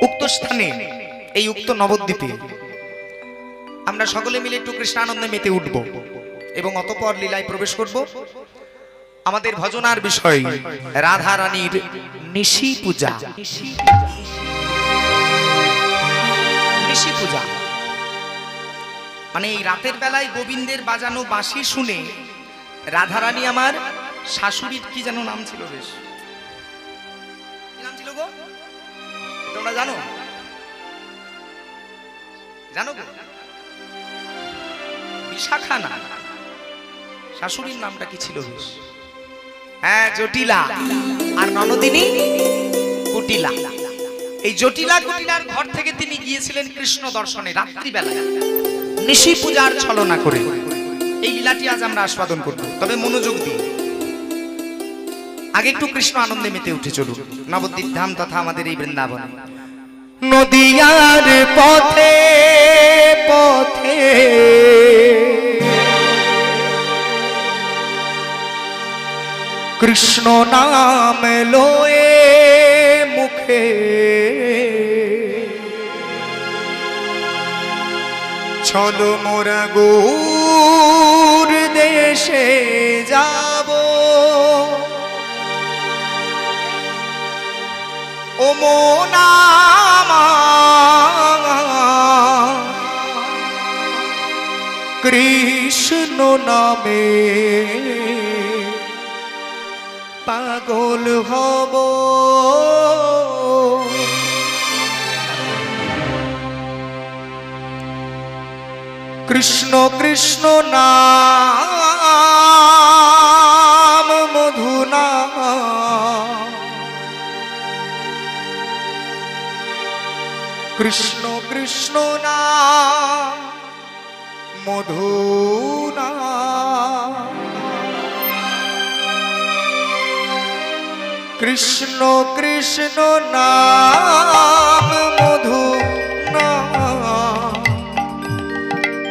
উক্ত স্থানে এই উক্ত নবদ্বীপে আমরা সকলে মিলে একটু কৃষ্ণানন্দে মেতে উঠব এবং অতঃপর লীলায় প্রবেশ করব। আমাদের ভজনার বিষয় রাধা রানীর নিশি পূজা। নিশি পূজা মানে এই রাতের বেলায় গোবিন্দের বাজানো বাঁশি শুনে রাধা রানী আমার শাশুড়ির কি যেন নাম ছিল, বেশ কি নাম ছিল গো, তোমরা জানো? জানো গো? বিশাখা না, শাশুড়ির নামটা কি ছিল বেশ? হ্যাঁ, জটিলা। আর ননদিনী কুটিলা। এই জটিলা কুটিলার ঘর থেকে তিনি গিয়েছিলেন কৃষ্ণ দর্শনে রাত্রিবেলায় নিশি পূজার ছলনা করে। এই লীলাটি আজ আমরা আস্বাদন করব, তবে মনোযোগ দিয়ে। আগে একটু কৃষ্ণ আনন্দে মেতে উঠে চলুন নবদ্বীপ ধাম তথা আমাদের এই বৃন্দাবন। নদিয়ার পথে পথে কৃষ্ণ নাম লয়ে মুখে চলো মোরা গৌর দেশে যাব। ও মোনা কৃষ্ণ নামে পাগল হব। কৃষ্ণ কৃষ্ণ নাম মধু নাম, কৃষ্ণ কৃষ্ণ নাম মধু নাম, কৃষ্ণ কৃষ্ণ নাম মধু নাম,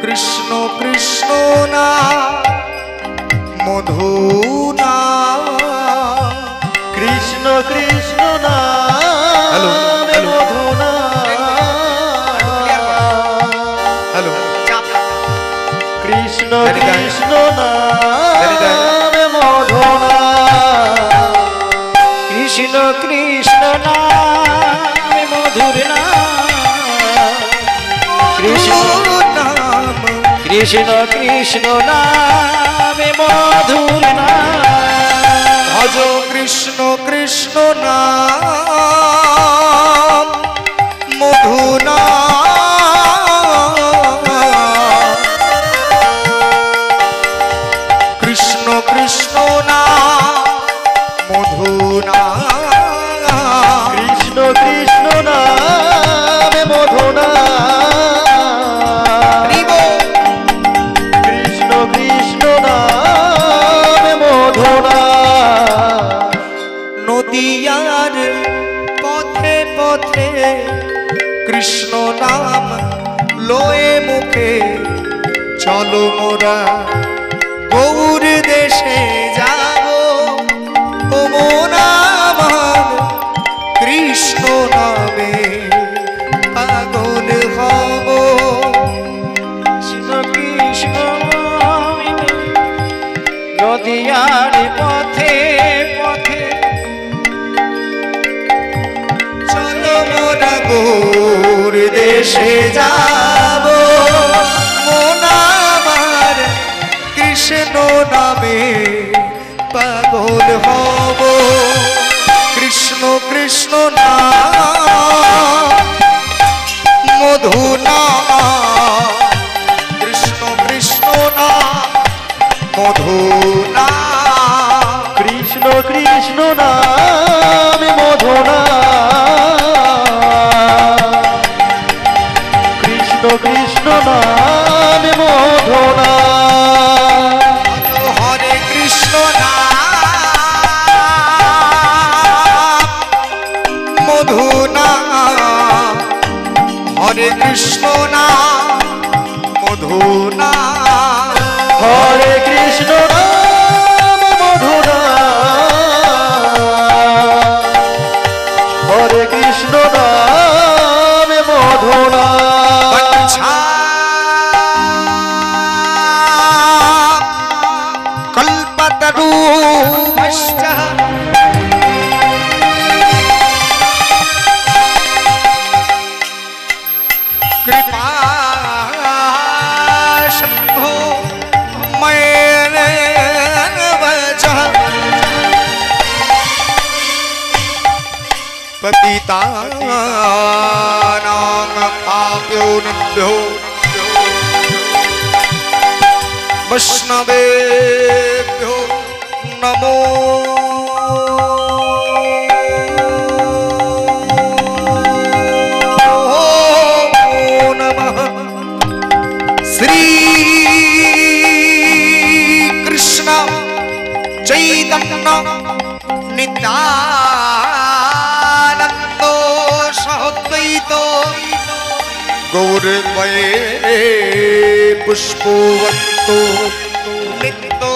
কৃষ্ণ কৃষ্ণ নাম মধু নাম, কৃষ্ণ কৃষ্ণ নাম মধু নাম, কৃষ্ণ কৃষ্ণ নাম মধু নাম, কৃষ্ণ কৃষ্ণ নাম মধুর নাম, কৃষ্ণ কৃষ্ণ নাম মধুর নাম। ভজ কৃষ্ণ কৃষ্ণ নাম মধু নাম, কৃষ্ণ কৃষ্ণ নাম মধু নাম, কৃষ্ণ কৃষ্ণ নাম মধু নাম, কৃষ্ণ কৃষ্ণ নাম মধু নাম। নদিয়ার পথে পথে কৃষ্ণ নাম লয়ে মুখে চলো মোরা গৌর দেশে যাব। ও মোনা কৃষ্ণ নামে পাগল হব। কৃষ্ণ কৃষ্ণ নদিয়ার পথে পথে চলো মোরা গৌর দেশে যাব। মোনা আমার কৃষ্ণ নামে পাগল হব। কৃষ্ণ কৃষ্ণ নাম মধু নাম, কৃষ্ণ কৃষ্ণ নাম মধু নাম, কৃষ্ণ কৃষ্ণ নাম মধু নাম, কৃষ্ণ কৃষ্ণ নাম মধু নাম। হরে কৃষ্ণ নাম মধু নাম, হরে কৃষ্ণ নাম মধু নাম, হরে কৃষ্ণ নাম মধু নাম, হরে কৃষ্ণ নাম पतितानां पाप्यो निभ्यो वैष्णवेभ्यो नमो नमः। श्री कृष्ण चैतन्य नित्यानंदो सहोद्वैतो गौरवये पुष्पोवत्तो नित्यो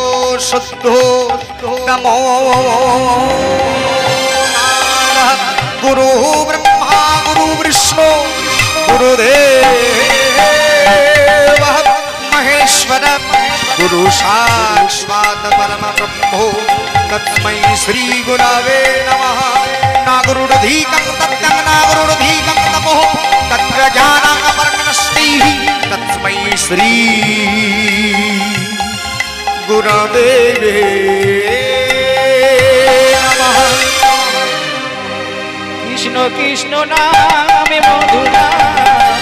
शुद्धो नमो नारायण। गुरु ब्रह्मा गुरु विष्णु गुरुदेव महेश्वर गुरु साक्षात् परम ब्रह्मो तस्मै श्री गुरवे नमः। ना गुरुरधीकं तत्तं ना गुरुरधीकं तपोः तत्र ज्ञानं परमनस्ति तस्मै श्री गुरवे नमः। কৃষ্ণ কৃষ্ণ নামে মধুর নাম,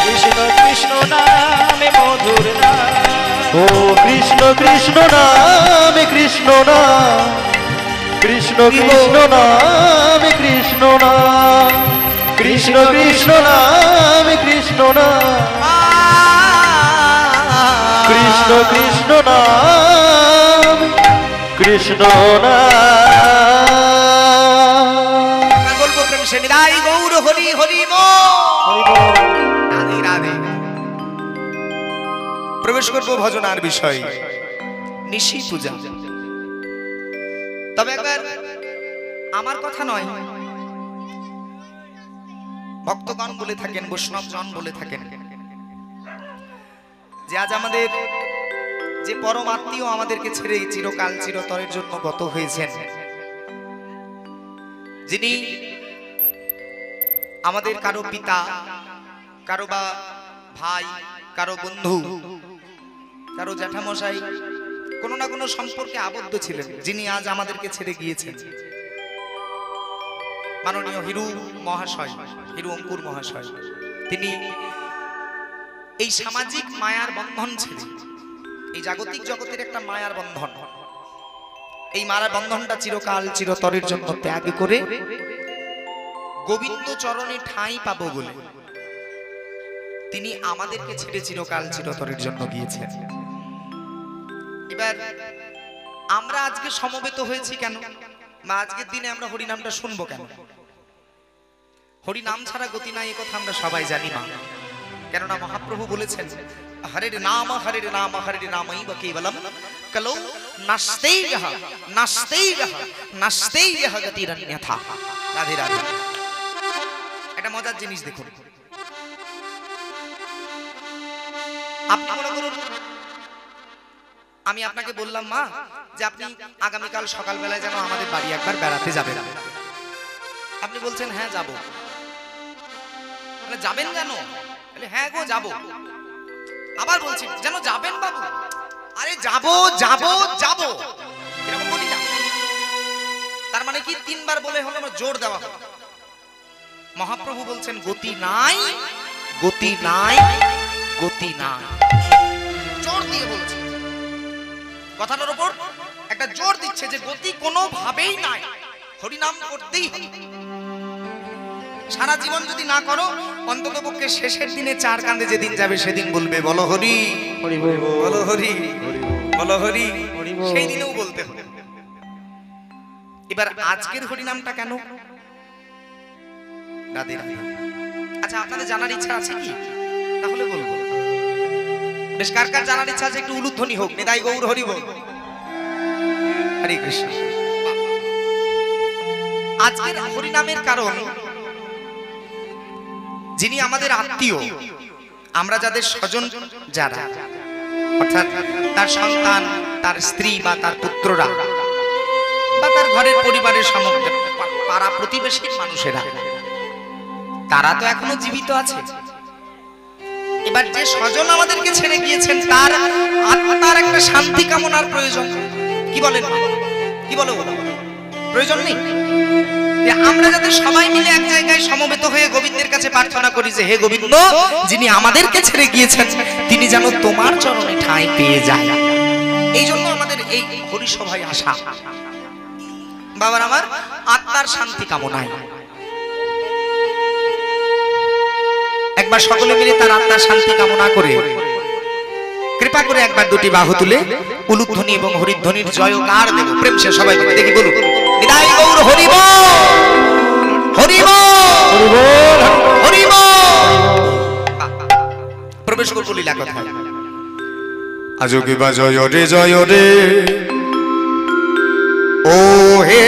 কৃষ্ণ কৃষ্ণ নামে মধুর নাম। ও কৃষ্ণ কৃষ্ণ নামে কৃষ্ণ নাম, কৃষ্ণ কৃষ্ণ নামে কৃষ্ণ নাম, কৃষ্ণ কৃষ্ণ নামে কৃষ্ণ নাম, কৃষ্ণ কৃষ্ণ নাম কৃষ্ণ নাম। বলবো প্রেম সে নিদাই গৌর হরি হরি রাধে রাধে। প্রবেশ করবো ভজনার বিষয় নিশি পূজা। তবে একবার আমার কথা নয়, ভক্তগণ বলে থাকেন, বৈষ্ণবজন বলে থাকেন যে আজ আমাদের যে পরম আত্মীয় আমাদেরকে ছেড়ে চিরকাল চিরতরের জন্য গত হয়েছেন, যিনি আমাদের কারো পিতা, কারো বা ভাই, কারো বন্ধু, কারো জ্যাঠামশাই, কোনো না কোনো সম্পর্কে আবদ্ধ ছিলেন, যিনি আজ আমাদেরকে ছেড়ে গিয়েছেন, মাননীয় হিরু মহাশয়, হিরু অঙ্কুর মহাশয়। তিনি এই সামাজিক মায়ার বন্ধন ছিল, এই জাগতিক জগতের একটা মায়ার বন্ধন, এই মায়ার বন্ধনটা চিরকাল চিরতরের জন্য ত্যাগ করে গোবিন্দ চরণে ঠাঁই পাবো বলে তিনি আমাদেরকে ছেড়ে চিরকাল চিরতরের জন্য গিয়েছেন। এবার আমরা আজকে সমবেত হয়েছি কেন, বা আজকের দিনে আমরা হরিনামটা শুনবো কেন? হরিনাম ছাড়া গতি নাই, কথা আমরা সবাই জানি না। কেননা মহাপ্রভু বলেছেন হরে নাম হরে নামই বা কেবলম কলৌ নাস্তেইহ নাস্তেইহ নাস্তেইহ গতিরন্যথা। রাধে রাধে। একটা মজার জিনিস দেখুন, আপনি মনে করুন আমি আপনাকে বললাম মা যে আপনি আগামীকাল সকালবেলায় যেন আমাদের বাড়ি একবার বেড়াতে যাবেন। আপনি বলছেন হ্যাঁ যাব। মানে যাবেন যেন? হ্যাঁ গো যাব। আবার বলছি যেন যাবেন বাবু? আরে যাব যাব যাব, এরকম বলি না। তার মানে কি তিনবার বলে হলো আমার জোর দেওয়া হবে। মহাপ্রভু বলছেন গতি নাই, গতি নাই, গতি নাই, জোর দিয়ে বলছে। কথাটার উপর একটা জোর দিচ্ছে যে গতি কোনোভাবেই নাই, হরিনাম করতেই হবে। সারা জীবন যদি না করো, অন্তত পক্ষে শেষের দিনে চার কান্দে যেদিন যাবে সেদিন বলবে বলো হরি বলো হরি বলো হরি, সেই দিনেও বলতে হবে। এবার আজকের হরিনামটা কেন? রাধে রাধে। আচ্ছা, আপনাদের জানার ইচ্ছা আছে কি? তাহলে বলবো। বেশ, কার কার জানার ইচ্ছা আছে একটু উলুধ্বনি হোক। নিতাই গৌর হরি বল। হরে কৃষ্ণ। আজকের হরিনামের কারণ, যিনি আমাদের আত্মীয়, আমরা যাদের স্বজন যারা, অর্থাৎ তার সন্তান, তার স্ত্রী বা তার পুত্ররা, বা তার ঘরের পরিবারের সামগ্রী, পাড়া প্রতিবেশীর মানুষেরা, তারা তো এখনো জীবিত আছে। এবার যে স্বজন আমাদেরকে ছেড়ে গিয়েছেন, তার আত্মার একটা শান্তি কামনার প্রয়োজন। কি বলেন? কি বলো? প্রয়োজন নেই? যে আমরা যাতে সবাই মিলে এক জায়গায় সমবেত হয়ে গোবিন্দের কাছে প্রার্থনা করি যে হে গোবিন্দ, যিনি আমাদেরকে ছেড়ে গিয়েছেন তিনি যেন তোমার চরণে ঠাঁই পেয়ে যায়। এই জন্য আমাদের এই হরিসভায় আসা। বাবার আমার আত্মার শান্তি কামনায় একবার সকলে মিলে তার আত্মার শান্তি কামনা করে কৃপা করে একবার দুটি বাহু তুলে উলুধ্বনি এবং হরিধ্বনির জয়গার দেব। প্রেম সে সবাই দেখি বলুন নিতাই গৌর হরি বল, হরি বল, হরি বল। প্রবেশ করব লীলা কথা। আজো কিবা জয় রে ও হে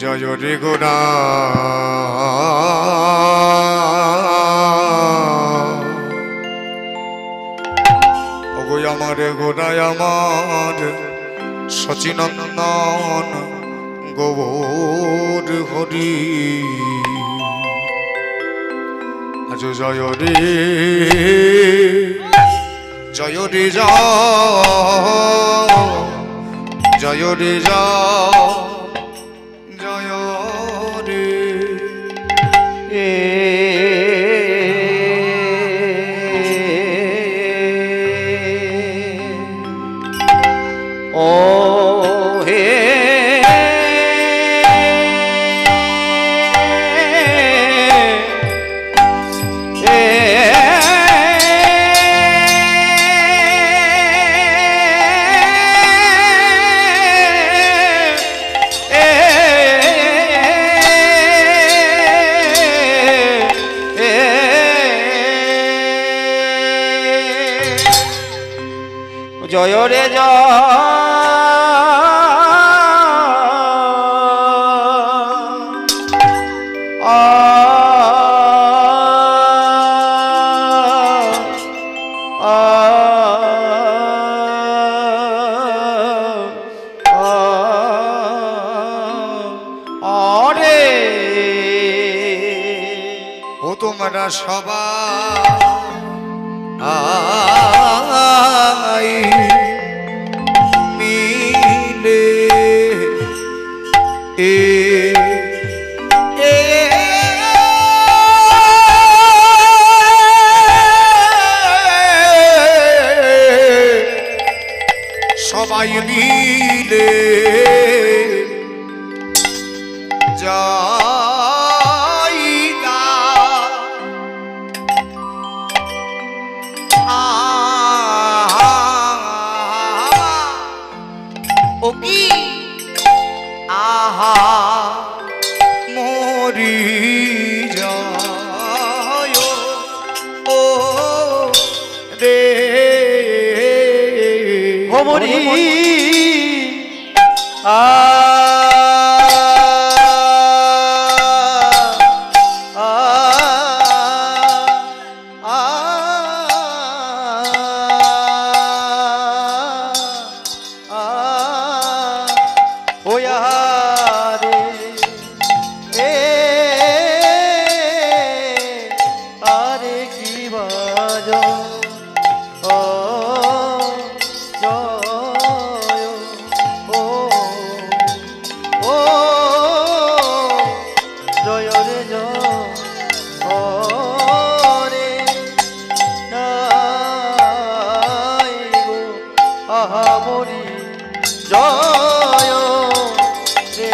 জয় রে গোরা ওগো আমার গোরায় আমার সচিনন্দন গৌর হরি। আজ জয় রে জয় রে জয় রে জয় রে জয় ও তোমরা সবাই মিলে সবাই মিলে মরি জয় রে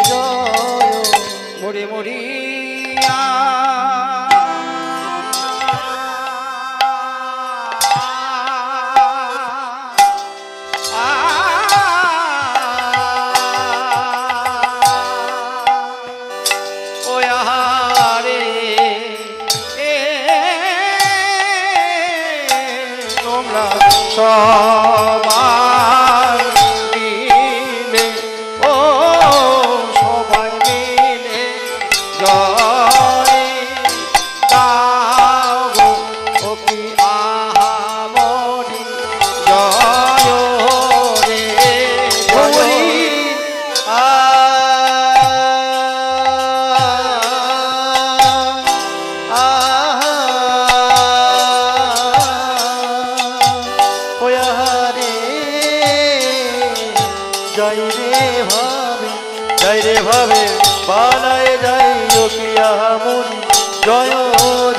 যাই রে ভাবে পালায় যাই ও কিয়া মরি জয়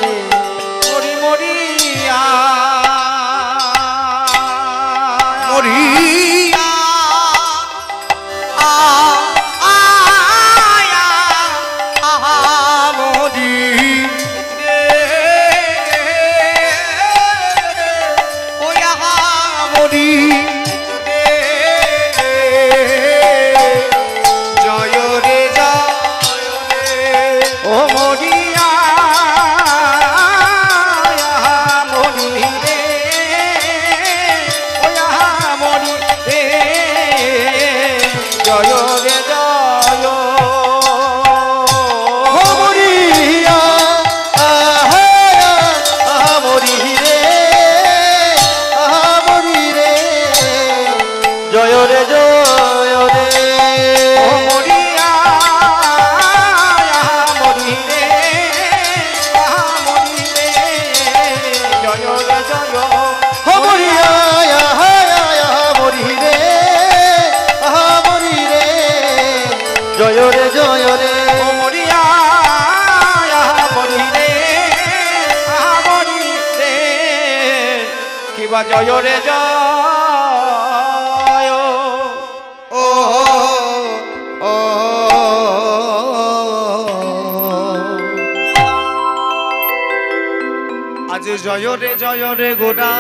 রে মরি মরিয়া মরিয়া মরি মরি জয় রে জয় রে ও মরিয়া মরি রে ওয়া মরি রে জয় রে জয় মরিয়া মরি রে মরি রে জয় রে জয় রে ও মরিয়া মরি রে মরি রে জয় রে জয় মরিয়া মরি রে মরি রে জয় রে জয় রে ও মরিয়া মরি রে মরি রে কিবা জয় রে জয় ও ও আজ জয় রে গোরা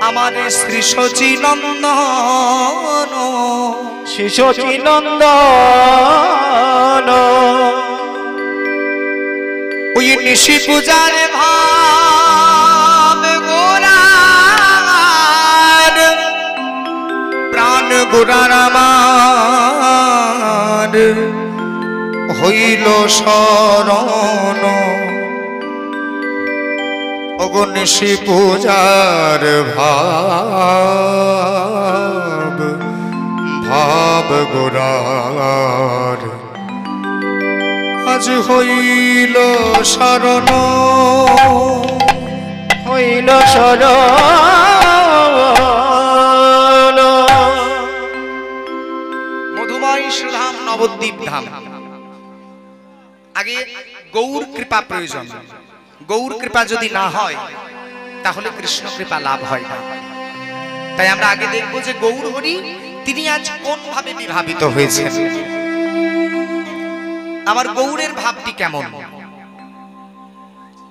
আমার শ্রী শচী নন্দন শিশু নন্দন ওই নিশি পূজার ভাব গোরার প্রাণ গোরার আমার হইল শরণ ওগো নিশি পূজার ভাব ভাব গোরার আজ হইল শরণ হইল শরণ মধুময় সুধাম নবদ্বীপ ধাম আগে গৌর কৃপা প্রয়োজন গৌর কৃপা যদি না হয় তাহলে কৃষ্ণ কৃপা লাভ হয় না তাই আমরা আগে দেখব যে গৌর হরি তিনি আজ কোন ভাবে বিভাবিত হয়েছেন আমার গৌরের ভাবটি কেমন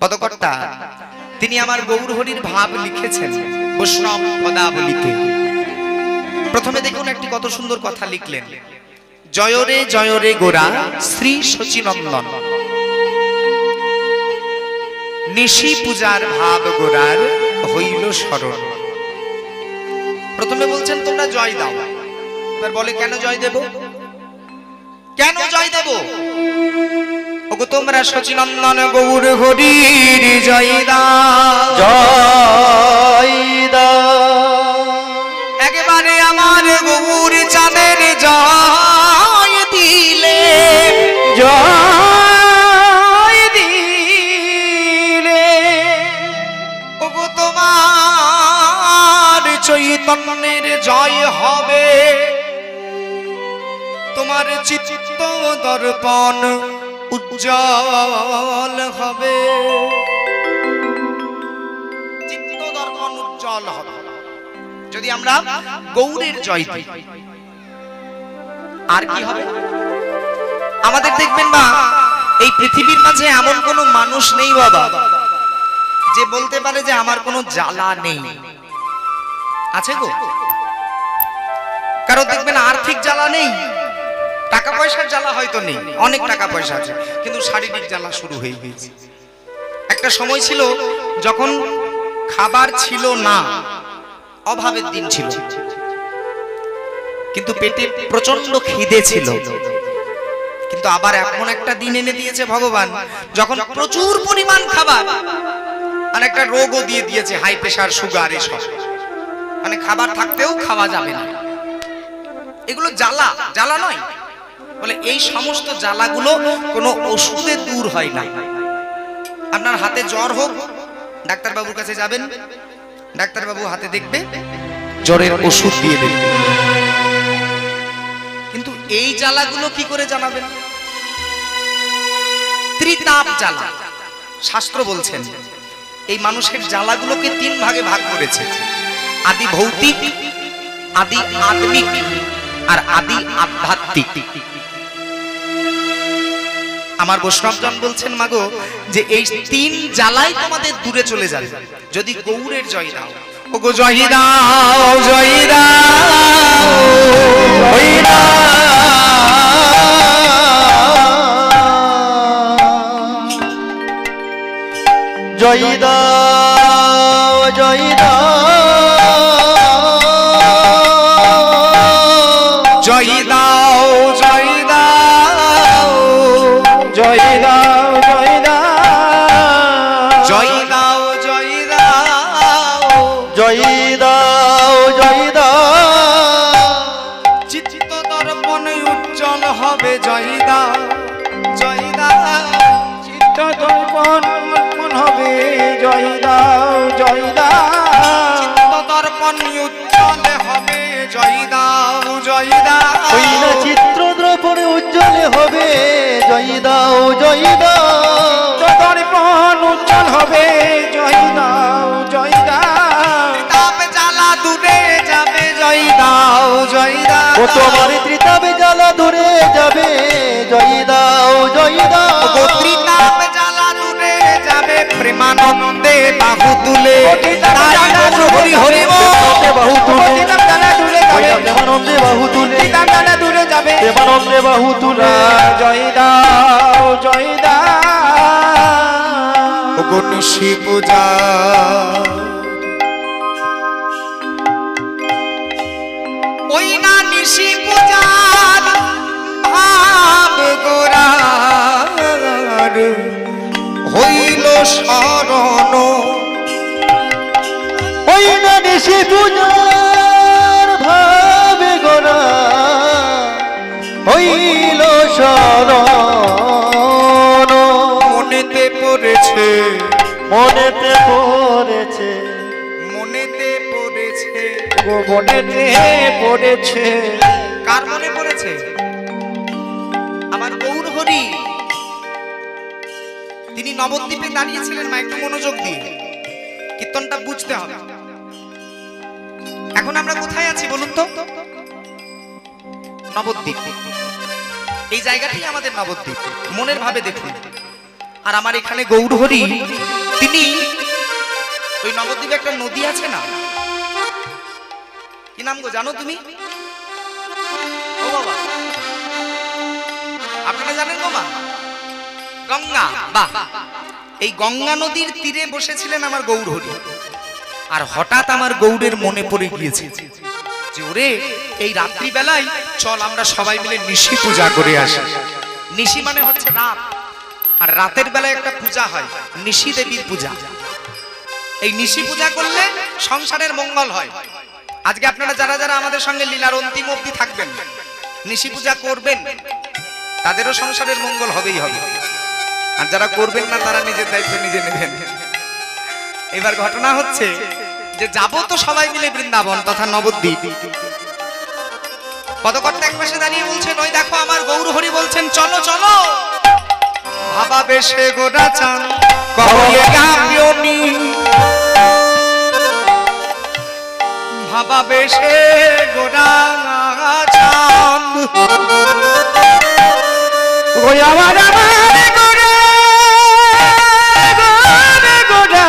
পদকর্তা তিনি আমার গৌর হরির ভাব লিখেছেন বৈষ্ণব পদাবলীতে প্রথমে দেখুন একটি কত সুন্দর কথা লিখলেন জয় রে গোরা শ্রী শচীনন্দন নিশি পূজার ভাব গোরার হইল স্মরণ প্রথমে বলছেন তোমরা জয় দাও এবার বলে কেন জয় দেব কেন জয় দেব ওগো তোমরা শচীনন্দন গৌর হরির জয় দাও জয় দা একেবারে আমার গৌর চাঁদের জয় দিলে জয় দিলে ওগো তোমার চৈতন্যের জয় হবে তোমার চিত্ত দর্পণ উজ্জ্বল হবে চিত্ত দর্পণ উজ্জ্বল হবে যদি আমরা গৌরের জয় দিই আর কি হবে আমাদের দেখবেন বা এই পৃথিবীর মাঝে এমন কোনো মানুষ নেই বাবা যে বলতে পারে যে আমার কোনো জ্বালা নেই আছে গো কারো দেখবেন আর্থিক জ্বালা নেই টাকা পয়সার জ্বালা হয়তো নেই অনেক টাকা পয়সা আছে কিন্তু শারীরিক জ্বালা শুরু হয়ে গেছে একটা সময় ছিল যখন খাবার ছিল না অভাবের দিন ছিল কিন্তু পেটে প্রচন্ড খিদে ছিল কিন্তু আবার এমন একটা দিন এনে দিয়েছে ভগবান যখন প্রচুর পরিমাণ খাবার আর একটা রোগও দিয়ে দিয়েছে হাই প্রেসার সুগার এসব মানে খাবার থাকতেও খাওয়া যাবে না এগুলো জ্বালা জ্বালা নয় বলে এই সমস্ত জ্বালাগুলো কোনো ওষুধে দূর হয় না আপনার হাতে জ্বর হোক ডাক্তার বাবুর কাছে যাবেন ডাক্তার বাবু হাতে দেখবে জ্বরের ওষুধ দিয়ে দেবে এই জ্বালাগুলো কি করে জানাবেন? ত্রিতাপ জ্বালা। শাস্ত্র বলছেন এই মানুষের জ্বালাগুলোকে তিন ভাগে ভাগ করেছে, আদি ভৌতিক, আদি আত্মিক আর আদি আধ্যাত্মিক। আমার বৈষ্ণবজন বলছেন মাগো যে এই তিন জ্বালাই তোমাদের দূরে চলে যাবে যদি গৌরের জয় দাও। ওগো জয় দাও, জয় দাও, জয় দাও। জয় দাও, জয় দাও, জয় দাও, জয় দাও, জয় দাও, জয় দাও, জয় দাও, জয় দাও, জয় দাও, জয় দাও। চিত্ত দর্পণ উজ্জ্বল হবে জয় দাও, জয় দাও। চিত্ত দর্পণ মন হবে জয় দাও, জয় দাও, চিত্ত দর্পণ উজ্জ্বল হবে জয় দাও, জয় দাও। ওই না চিত্র দ্রপণে উজ্জ্বলে হবে জয় দাও, জয় দাও। চিত্ত দর্পণ উজ্জ্বল হবে জয় দাও, জয় দাও, তাপ জ্বালা দূরে যাবে জয় দাও, জয় দাও। ও তোমার ত্রিতাপে জ্বালা দূরে যাবে জয় দাও, জয় দাও। ও ত্রিতাপ জ্বালা দূরে যাবে প্রেমানন্দে বাহু তুলে। তাই বলো হরি হরি বল। বাহু তুলে, চিতাপ জ্বালা দূরে যাবে, প্রেমানন্দে বাহু তুলে, চিতাপ জ্বালা দূরে যাবে, প্রেমানন্দে বাহু তুলে। জয় দাও, জয় দাও। ওগো নিশি পূজা ওই না নিশি পূজার ভাব গোরার হইল শরণ ওই না নিশি পূজার ভাবে গোরা হইল শরণ। মনেতে পড়েছে, মনেতে পড়েছে, মনেতে পড়েছে। গোবনেতে পড়েছে, কার মনে পড়েছে? আমার গৌর হরি। তিনি নবদ্বীপে দাঁড়িয়েছিলেন। মা একটু মনোযোগ দিয়ে কীর্তনটা বুঝতে হবে। এখন আমরা কোথায় আছি বলুন তো? নবদ্বীপ। এই জায়গাটাই আমাদের নবদ্বীপ। মনের ভাবে দেখুন। আর আমার এখানে গৌর হরি, তিনি ওই নবদ্বীপে একটা নদী আছে না, কি নাম গো জানো তুমি? ও বাবা, আপনারা জানেন গো মা? গঙ্গা। বাহ, এই গঙ্গা নদীর তীরে বসেছিলেন আমার গৌর হরি। আর হঠাৎ আমার গৌরের মনে পড়ে গিয়েছে যে ওরে এই রাত্রি বেলায় চল আমরা সবাই মিলে নিশি পূজা করে আসি। নিশি মানে হচ্ছে রাত, আর রাতের বেলায় একটা পূজা হয় নিশি দেবীর পূজা। এই নিশি পূজা করলে সংসারের মঙ্গল হয়। আজকে আপনারা যারা যারা আমাদের সঙ্গে লীলার অন্তিম অবধি থাকবেন, নিশি পূজা করবেন, তাদেরও সংসারের মঙ্গল হবেই হবে। আর যারা করবেন না তারা নিজের দায়িত্ব নিজে নেবেন। এবার ঘটনা হচ্ছে যে যাব তো সবাই মিলে বৃন্দাবন তথা নবদ্বীপ। পদকর্তা এক পাশে দাঁড়িয়ে বলছেন ওই দেখো আমার গৌর হরি বলছেন চলো চলো। ভাবা বেশে গোরা চান কহয়ে গামিয়নি, ভাবা বেশে গোরা চান ওই আমার আমার গোরা, গোরা, গোরা,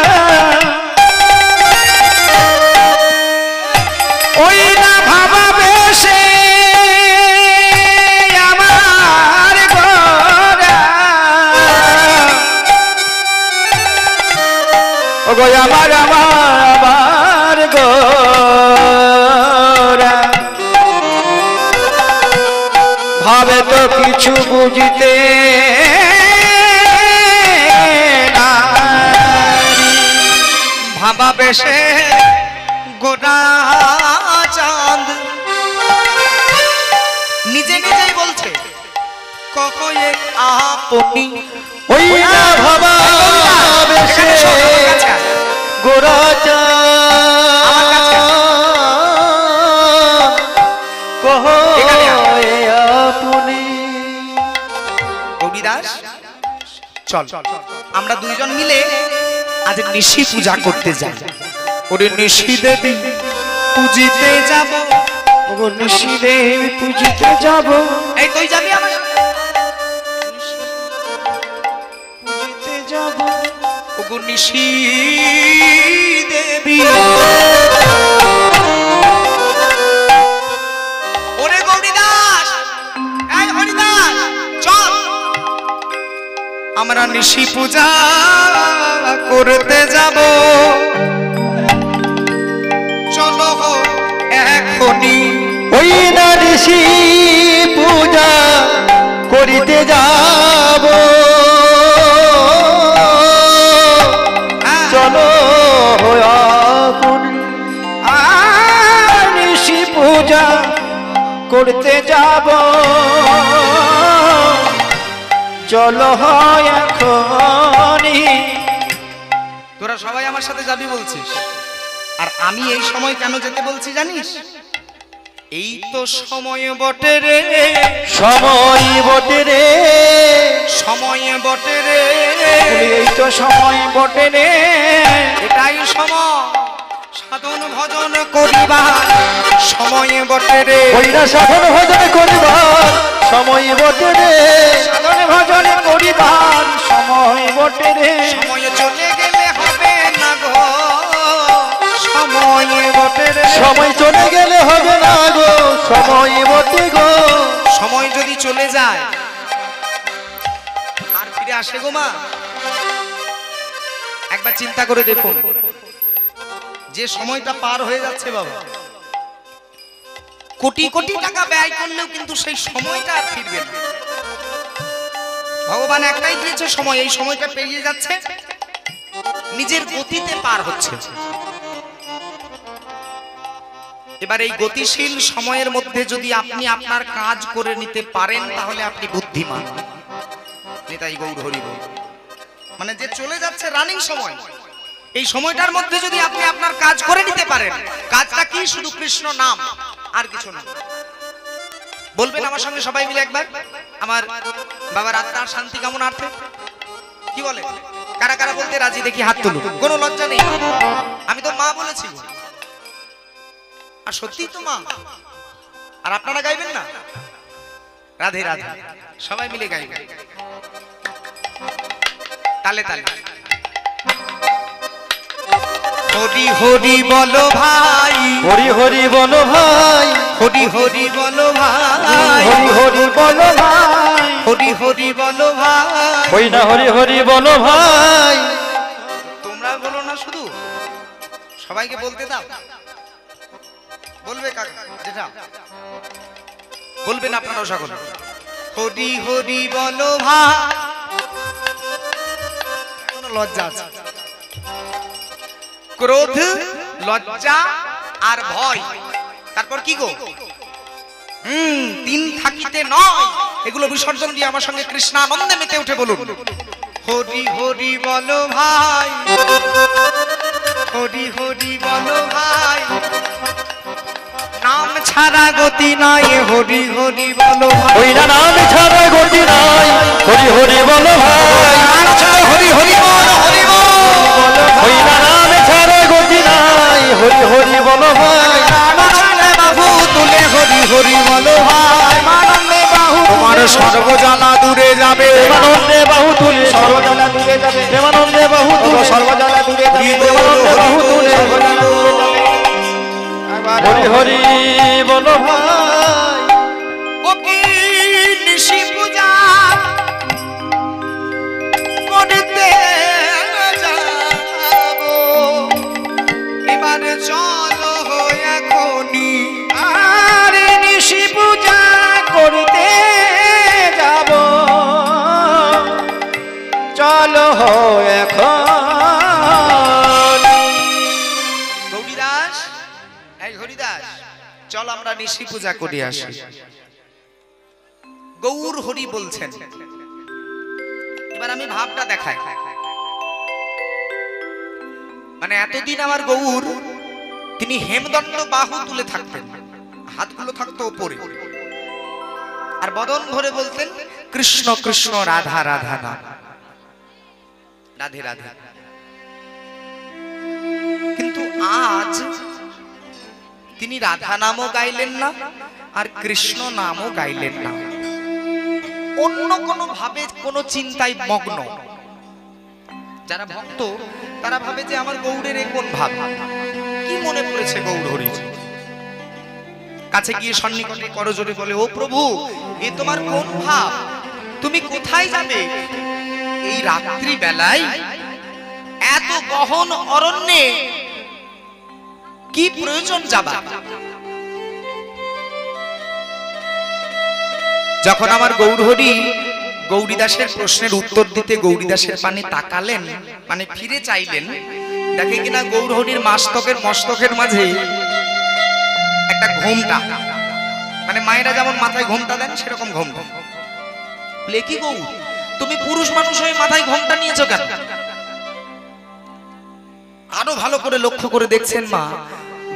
ওই না ভাবা বেশে আমার গোরা, ও গো আমার আমার গোরা, ভাবে তো কিছু বুঝতে না, ভাবা বেশে গোরা চাঁদ নিজে নিজেই বলছে কখয়ে আপনি। ওই না ভাবা বেশে গোরা চাঁদ কহ গৌরীদাস চল আমরা দুইজন মিলে আজ নিশি পূজা করতে যাই। ওরে নিশি দেবী পুজিতে যাব, ওগো নিশি দেবী পুজিতে যাব, এই তুই যাবি আমার সাথে? পুজিতে যাব, ওগো নিশি দেবী, ওরে গৌরীদাস, এই হরিদাস চল আমরা নিশি পূজা করতে যাব। চলো এখনই ওই না ঋষি পূজা করিতে যাব, চলো আপনি। নিশি পূজা করতে যাব, চলো এখনই। তোরা সবাই আমার সাথে যাবি বলছিস, আর আমি এই সময় কেন যেতে বলছি জানিস? এই তো সময় বটে রে, সময় বটে রে, সময় বটে রে, এই তো সময় বটে রে, এটাই সময় সাধন ভজন করিবার সময় বটে রে। ওই না সাধন ভজন করিবার সময় বটে রে, সাধন ভজন করিবার সময় বটে রে, সময় চলে গেলে হবে না গো, সময় বটে রে, সময় চলে গেলে হবে না গো, সময় বটে গো। সময় যদি চলে যায় আর ফিরে আসে গো মা? একবার চিন্তা করে দেখুন, যে সময়টা পার হয়ে যাচ্ছে বাবা, কোটি কোটি টাকা ব্যয় করলেও কিন্তু সেই সময়টা আর ফিরবে না। ভগবান একটাই দিয়েছে সময়, এই সময়টা পেরিয়ে যাচ্ছে, নিজের গতিতে পার হচ্ছে। এবার এই গতিশীল সময়ের মধ্যে যদি আপনি আপনার কাজ করে নিতে পারেন তাহলে আপনি বুদ্ধিমান। নিতাই গৌর হরি বল। মানে যে চলে যাচ্ছে রানিং সময়, এই সময়টার মধ্যে যদি আপনি আপনার কাজ করে নিতে পারেন, কাজটা কি? শুধু কৃষ্ণ নাম, আর কিছু না। বলবেন আমার সঙ্গে সবাই মিলে একবার, আমার বাবার আত্মার শান্তি কামনার্থে কি বলে? কারা কারা বলতে রাজি দেখি হাত তুলুন, কোনো লজ্জা নেই। আমি তো মা বলেছি, আর সত্যি তো মা। আর আপনারা গাইবেন না? রাধে রাধে, সবাই মিলে গাইবেন তালে তালে। হরি হরি বলো ভাই, হরি হরি বলো ভাই, হরি হরি বলো ভাই, হরি হরি বলো ভাই, হরি হরি বলো ভাই। ওই না হরি হরি বলো ভাই। তোমরা বলো না, শুধু সবাইকে বলতে দাও। বলবে কাকা যেটা বলবেন আপনারাও সকলে। হরি হরি বলো ভাই, কোনো লজ্জা আছে? ক্রোধ, লজ্জা আর ভয়, তারপর কি গো? তিন থাকিতে নয়, এগুলো বিসর্জন দিয়ে আমার সঙ্গে কৃষ্ণানন্দে মেতে উঠে বলুন, হরি হরি বলো ভাই, হরি হরি বলো ভাই। নাম ছাড়া গতি নাই, হরি হরি বলো ভাই। ওই না নাম ছাড়া গতি নাই, হরি হরি বলো ভাই, নাম ছাড়া হরি হরি বল, হরি বল। ওই না নাম ছাড়া গতি নাই, হরি হরি বলো ভাই। মানন্দে বাহু তুলে হরি হরি বলো ভাই, মানন্দে বাহু তোমার সর্বজ্বালা দূরে যাবে, প্রেমানন্দে বাহু তুলে সর্বজলা দূরে যাবে, প্রেমানন্দে বাহু তুলে সর্বজলা দূরে যাবে, প্রেমানন্দে বাহু তুলে সর্বজলা দূরে যাবে। একবার হরি হরি বলো ভাই। ও কি নিশি পূজা করতে যাবো, এবারে চলো এখনই। আর নিশি পূজা করতে যাব, চলো এখন। গৌরীদাস, এই হরিদাস, চল আমরা নিশি পূজা করি আসি। গৌর হরি বলছেন। এবার আমি ভাবটা দেখাই, মানে এতদিন আমার গৌর তিনি হেমদণ্ড বাহু তুলে থাকতেন, হাতগুলো থাকতো ওপরে, আর বদন ভরে বলতেন কৃষ্ণ কৃষ্ণ রাধা রাধা নাম, রাধে রাধে। কিন্তু আজ তিনি রাধা নামও গাইলেন না আর কৃষ্ণ নামও গাইলেন না, অন্য কোনো ভাবে কোনো চিন্তায় মগ্ন। যারা ভক্ত তারা ভাবে যে আমার গৌড়ের এ কোন ভাব, কি মনে পড়েছে গৌড় হরির। কাছে গিয়ে সন্নিকটে করজোড়ে বলে, ও প্রভু এ তোমার কোন ভাব, তুমি কোথায় যাবে এই রাত্রি বেলায় এত গহন অরণ্যে, কি প্রয়োজন যাবা? যখন আমার গৌরহরি গৌরীদাসের প্রশ্নের উত্তর দিতে গৌরীদাসের পানে তাকালেন, মানে ফিরে চাইলেন, দেখে কিনা গৌরহরির মস্তকের মাঝে একটা ঘোমটা, মানে মায়েরা যেমন মাথায় ঘোমটা দেন সেরকম ঘোমটা। বলে, কি গৌর তুমি পুরুষ মানুষ হয়ে মাথায় ঘোমটা নিয়েছো কেন? আরো ভালো করে লক্ষ্য করে দেখছেন মা,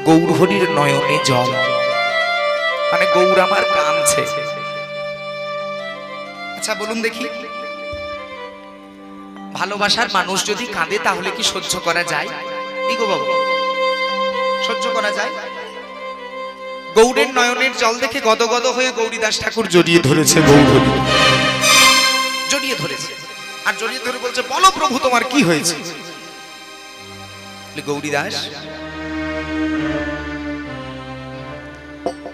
গৌরহরির নয়নে জল, মানে গৌর আমার কাঁদছে। আচ্ছা বলুন দেখি, ভালোবাসার মানুষ যদি কাঁদে তাহলে কি সহ্য করা যায়? গো বাবু, সহ্য করা যায়? গৌরের নয়নের জল দেখে গদগদ হয়ে গৌরীদাস ঠাকুর জড়িয়ে ধরেছে, গৌরহরি জড়িয়ে ধরেছে, আর জড়িয়ে ধরে বলছে, বলো প্রভু তোমার কি হয়েছে? গৌরীদাস,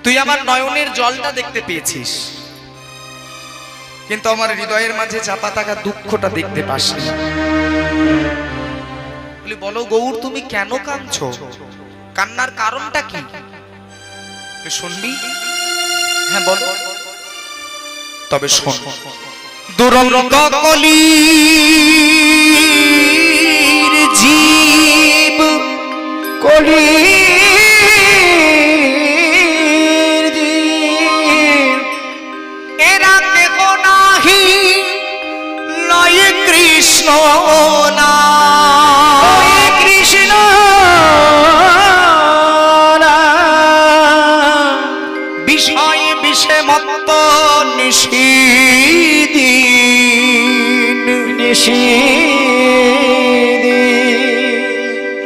তুই আমার নয়নের জলটা দেখতে পেয়েছিস, কিন্তু আমার হৃদয়ের মাঝে চাপা থাকা দুঃখটা দেখতে পাসনি। বলো গৌর তুমি কেন কাঁদছো, কান্নার কারণটা কি? শুনবি? হ্যাঁ বলো। তবে শোন, দুরন্ত কলির জীব, কলির জীব, এরা কেহ নাহি লয় কৃষ্ণ না, কৃষ্ণ বিষয় বিষে মত্ত নিশিদিন,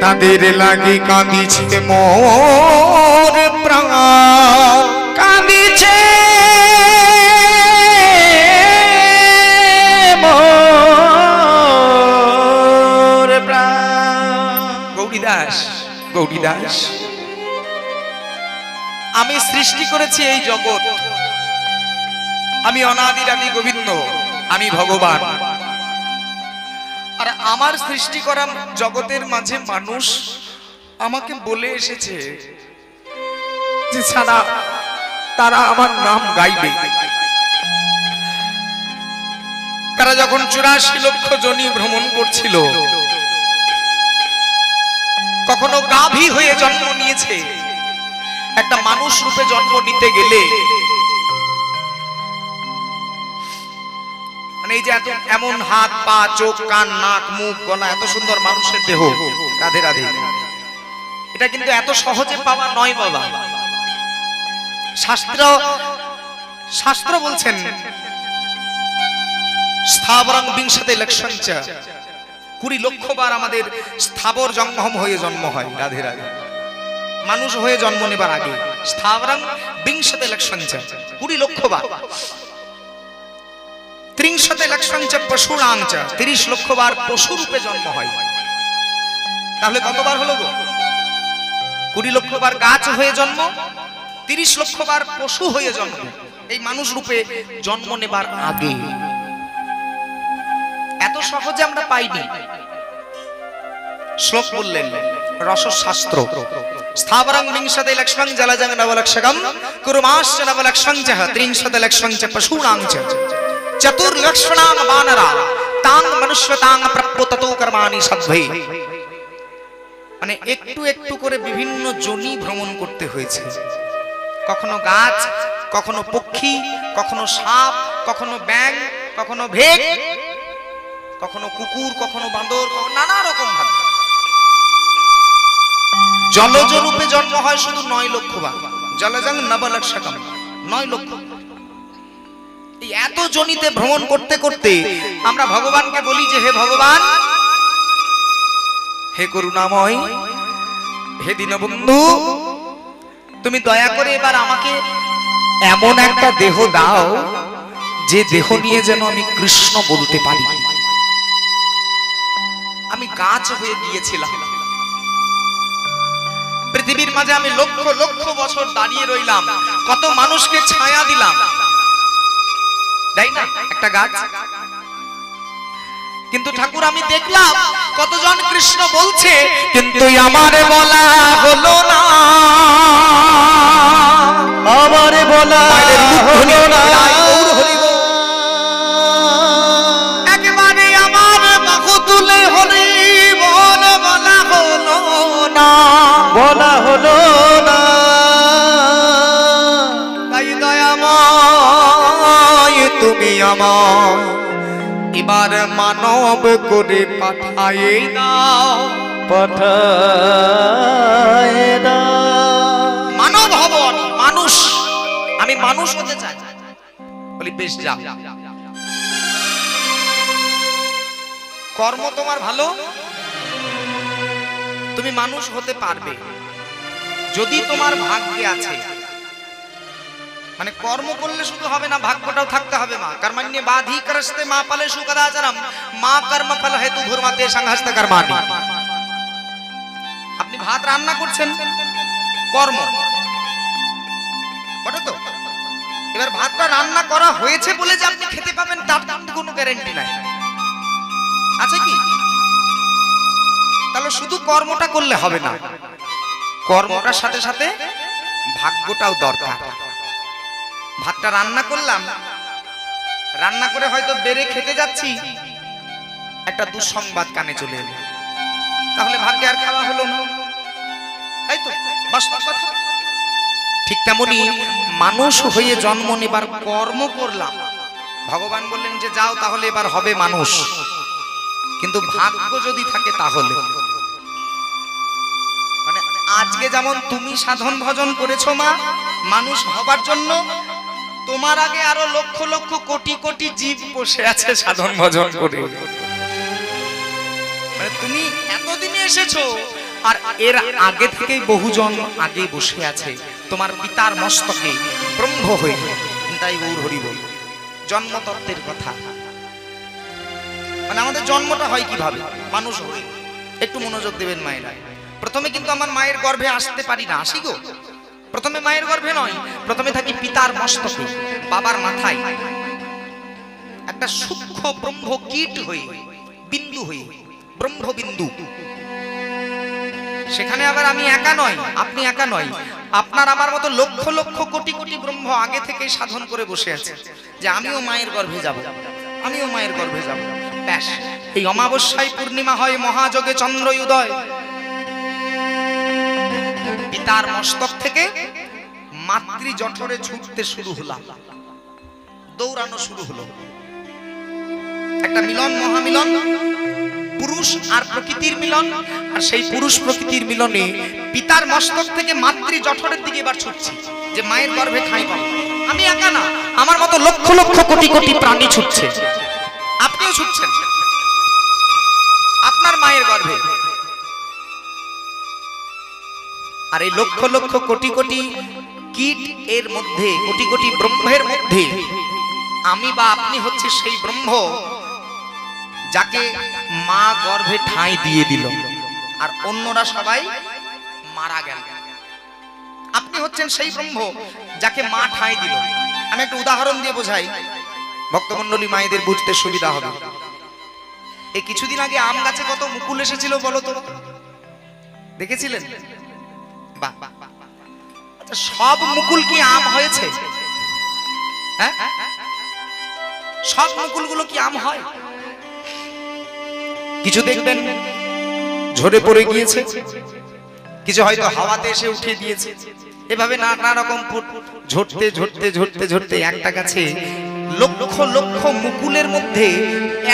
তাদের লাগি কাঁদিছে মোর প্রাণ, কাঁদিছে মোর প্রাণ। গৌরীদাস, গৌরীদাস, আমি সৃষ্টি করেছি এই জগৎ, আমি অনাদির আদি গোবিন্দ, আমি ভগবান। আর আমার সৃষ্টি করা জগতের মাঝে মানুষ আমাকে বলে এসেছে যে ছাড়া তারা আমার নাম গাইবে। তারা যখন 84 লক্ষ যোনি ভ্রমণ করছিল, কখনো গাভী হয়ে জন্ম নিয়েছে, একটা মানুষ রূপে জন্ম নিতে গেলে মানে এই যে এমন হাত পা চোখ কান নাক মুখ গলা, এত সুন্দর মানুষের দেহ, রাধে রাধে, এটা কিন্তু এত সহজে পাওয়া নয় বাবা। শাস্ত্র বলছেন স্থাবরং বিংশতে লক্ষঞ্চ, 20 লক্ষ বার আমাদের স্থাবর জঙ্গম হয়ে জন্ম হয়, রাধে রাধে, মানুষ হয়ে জন্ম নেবার আগে স্থাবরং বিংশতে লক্ষঞ্চ, 20 লক্ষ বার। 30 লক্ষঞ্চ পশুরাঞ্চ, 30 লক্ষ বার পশু রূপে জন্ম হয়। তাহলে কতবার হলো গো? 20 লক্ষ বার গাছ হয়ে জন্ম, 30 লক্ষ বার পশু হয়ে জন্ম, এই মানুষ রূপে জন্ম নেবার আগে। এত সহজে আমরা পাইনি। শ্লোক বললেন রসশাস্ত্র, স্থাবরং বিংশতে লক্ষং জলজং নবলক্ষকম কুর্মাশ্চ নবলক্ষং চ 30 লক্ষং চ পশুনাং চ চতুর্লক্ষণাং বানরা তাং মনুষ্যতাং প্রপ্রততো কর্মাণি সদ্ভে। মানে একটু একটু করে বিভিন্ন যোনি ভ্রমণ করতে হয়েছে, কখনো গাছ, কখনো পক্ষী, কখনো সাপ, কখনো ব্যাঙ, কখনো ভেক, কখনো কুকুর, কখনো বাঁদর, নানা রকম ভাবে। জলজ রূপে জন্ম হয় শুধু 9 লক্ষ বার, জলজং নবলক্ষকম, 9 লক্ষ। এই এত জনিতে ভ্রমণ করতে করতে আমরা ভগবানকে বলি যে হে ভগবান, হে করুণাময়, হে দীনবন্ধু, তুমি দয়া করে এবার আমাকে এমন একটা দেহ দাও যে দেহ নিয়ে যেন আমি কৃষ্ণ বলতে পারি। আমি গাছ হয়ে গিয়েছিলাম পৃথিবীর মাঝে, আমি লক্ষ লক্ষ বছর দাঁড়িয়ে রইলাম, কত মানুষকে ছায়া দিলাম, তাই না একটা গাছ। কিন্তু ঠাকুর আমি দেখলাম কতজন কৃষ্ণ বলছে, কিন্তু আমারে বলা হলো না, আমারে বলা হলো না, একেবারে আমার বাহু তুলে হরি বল বলা হলো না, বলা হলো না। তাই দয়াময় তুমি আমার এবার মানব করে পাঠায়ে দাও, পাঠায় না। মানব হব আমি, মানুষ, আমি মানুষ হতে চাই। বলি বেশ যা, কর্ম তোমার ভালো, তুমি মানুষ হতে পারবে যদি তোমার ভাগ্যে আছে। মানে কর্ম করলে শুধু হবে না, ভাগ্যটাও থাকতে হবে। মা কর্মণ্যে বাধি করস্তে মা ফলে সুকদাচরম মা কর্ম ফল হেতু ভূর্মাতে সংহস্ত কর্মাণি। আপনি ভাত রান্না করছেন, কর্ম বটে তো। এবার ভাতটা রান্না করা হয়েছে বলে যে আপনি খেতে পাবেন তার কোনো গ্যারান্টি নাই, আছে কি? তাহলে শুধু কর্মটা করলে হবে না, কর্মটার সাথে সাথে ভাগ্যটাও দরকার। ভাতটা রান্না করলাম, রান্না করে হয়তো বেড়ে খেতে যাচ্ছি, একটা দুঃসংবাদ কানে চলে এলো, তাহলে ভাগ্যে আর খাওয়া হলো না, তাই তো বাস্তব কথা। ঠিক তেমনি মানুষ হয়ে জন্ম নেবার কর্ম করলাম, ভগবান বললেন যে যাও তাহলে এবার হবে মানুষ, কিন্তু ভাগ্য যদি থাকে তাহলে। মানে আজকে যেমন তুমি সাধন ভজন করেছো মা মানুষ হবার জন্য, তোমার আগে আরো লক্ষ লক্ষ কোটি কোটি জীব বসে আছে সাধন ভজন করে। মানে তুমি এতদিনে এসেছো, আর এর আগে থেকেই বহুজন আগে বসে আছে তোমার পিতার মস্তকে ব্রহ্ম হয়ে। তাই গৌর হরি বল, জন্মতত্ত্বের কথা। মানে আমাদের জন্মটা হয় কিভাবে? মানুষ হয়ে। একটু মনোযোগ দেবেন মায়েরা। প্রথমে কিন্তু আমার মায়ের গর্ভে আসতে পারি না, আসি গো। প্রথমে মায়ের গর্ভে নয়, প্রথমে থাকি পিতার মস্তকে, বাবার মাথায়, একটা সূক্ষ্ম ব্রহ্ম কীট হয়ে, বিন্দু হয়ে, ব্রহ্মবিন্দু। সেখানে আবার আমি একা নয়, আপনি একা নয়, আপনার আমার মতো লক্ষ লক্ষ কোটি কোটি ব্রহ্ম আগে থেকে সাধন করে বসে আছে যে আমিও মায়ের গর্ভে যাব, আমিও মায়ের গর্ভে যাব। ব্যাস, এই অমাবস্যায় পূর্ণিমা হয়, মহাযোগে চন্দ্র উদয়। পিতার মস্তক থেকে মাতৃ জঠরে ছুটতে শুরু হলাম, দৌড়ানো শুরু হলো। একটা মিলন, মহামিলন, পুরুষ আর প্রকৃতির মিলন। আর সেই পুরুষ প্রকৃতির মিলনে পিতার মস্তক থেকে মাতৃ জঠরের দিকে এবার ছুটছি যে মায়ের গর্ভে ঠাঁই পাবো। আমি একা না, আমার মতো লক্ষ লক্ষ কোটি কোটি প্রাণী ছুটছে, আপনিও ছুটছেন আপনার মায়ের গর্ভে। আর এই লক্ষ লক্ষ কোটি কোটি কীট এর মধ্যে, কোটি কোটি ব্রহ্মের মধ্যে আমি বা আপনি হচ্ছে সেই ব্রহ্ম যাকে মা গর্ভে ঠাঁই দিয়ে দিল, আর অন্যরা সবাই মারা গেল। আপনি হচ্ছেন সেই ব্রহ্ম যাকে মা ঠাঁই দিল। আমি একটা উদাহরণ দিয়ে বোঝাই, ভক্তমণ্ডলী মায়েদের বুঝতে সুবিধা হবে। এই কিছুদিন আগে আম গাছে কত মুকুল এসেছিল বলো তো, দেখেছিলেন? বাহ, আচ্ছা সব মুকুল কি আম হয়েছে? হ্যাঁ, সব মুকুলগুলো কি আম হয়? কিছু দেখবেন ঝরে পড়ে গিয়েছে, কিছু হয়তো হাওয়াতে এসে উঠিয়ে দিয়েছে। এভাবে নানা রকম ঝরতে ঝরতে ঝরতে ঝরতে একটা গাছে লক্ষ লক্ষ মুকুলের মধ্যে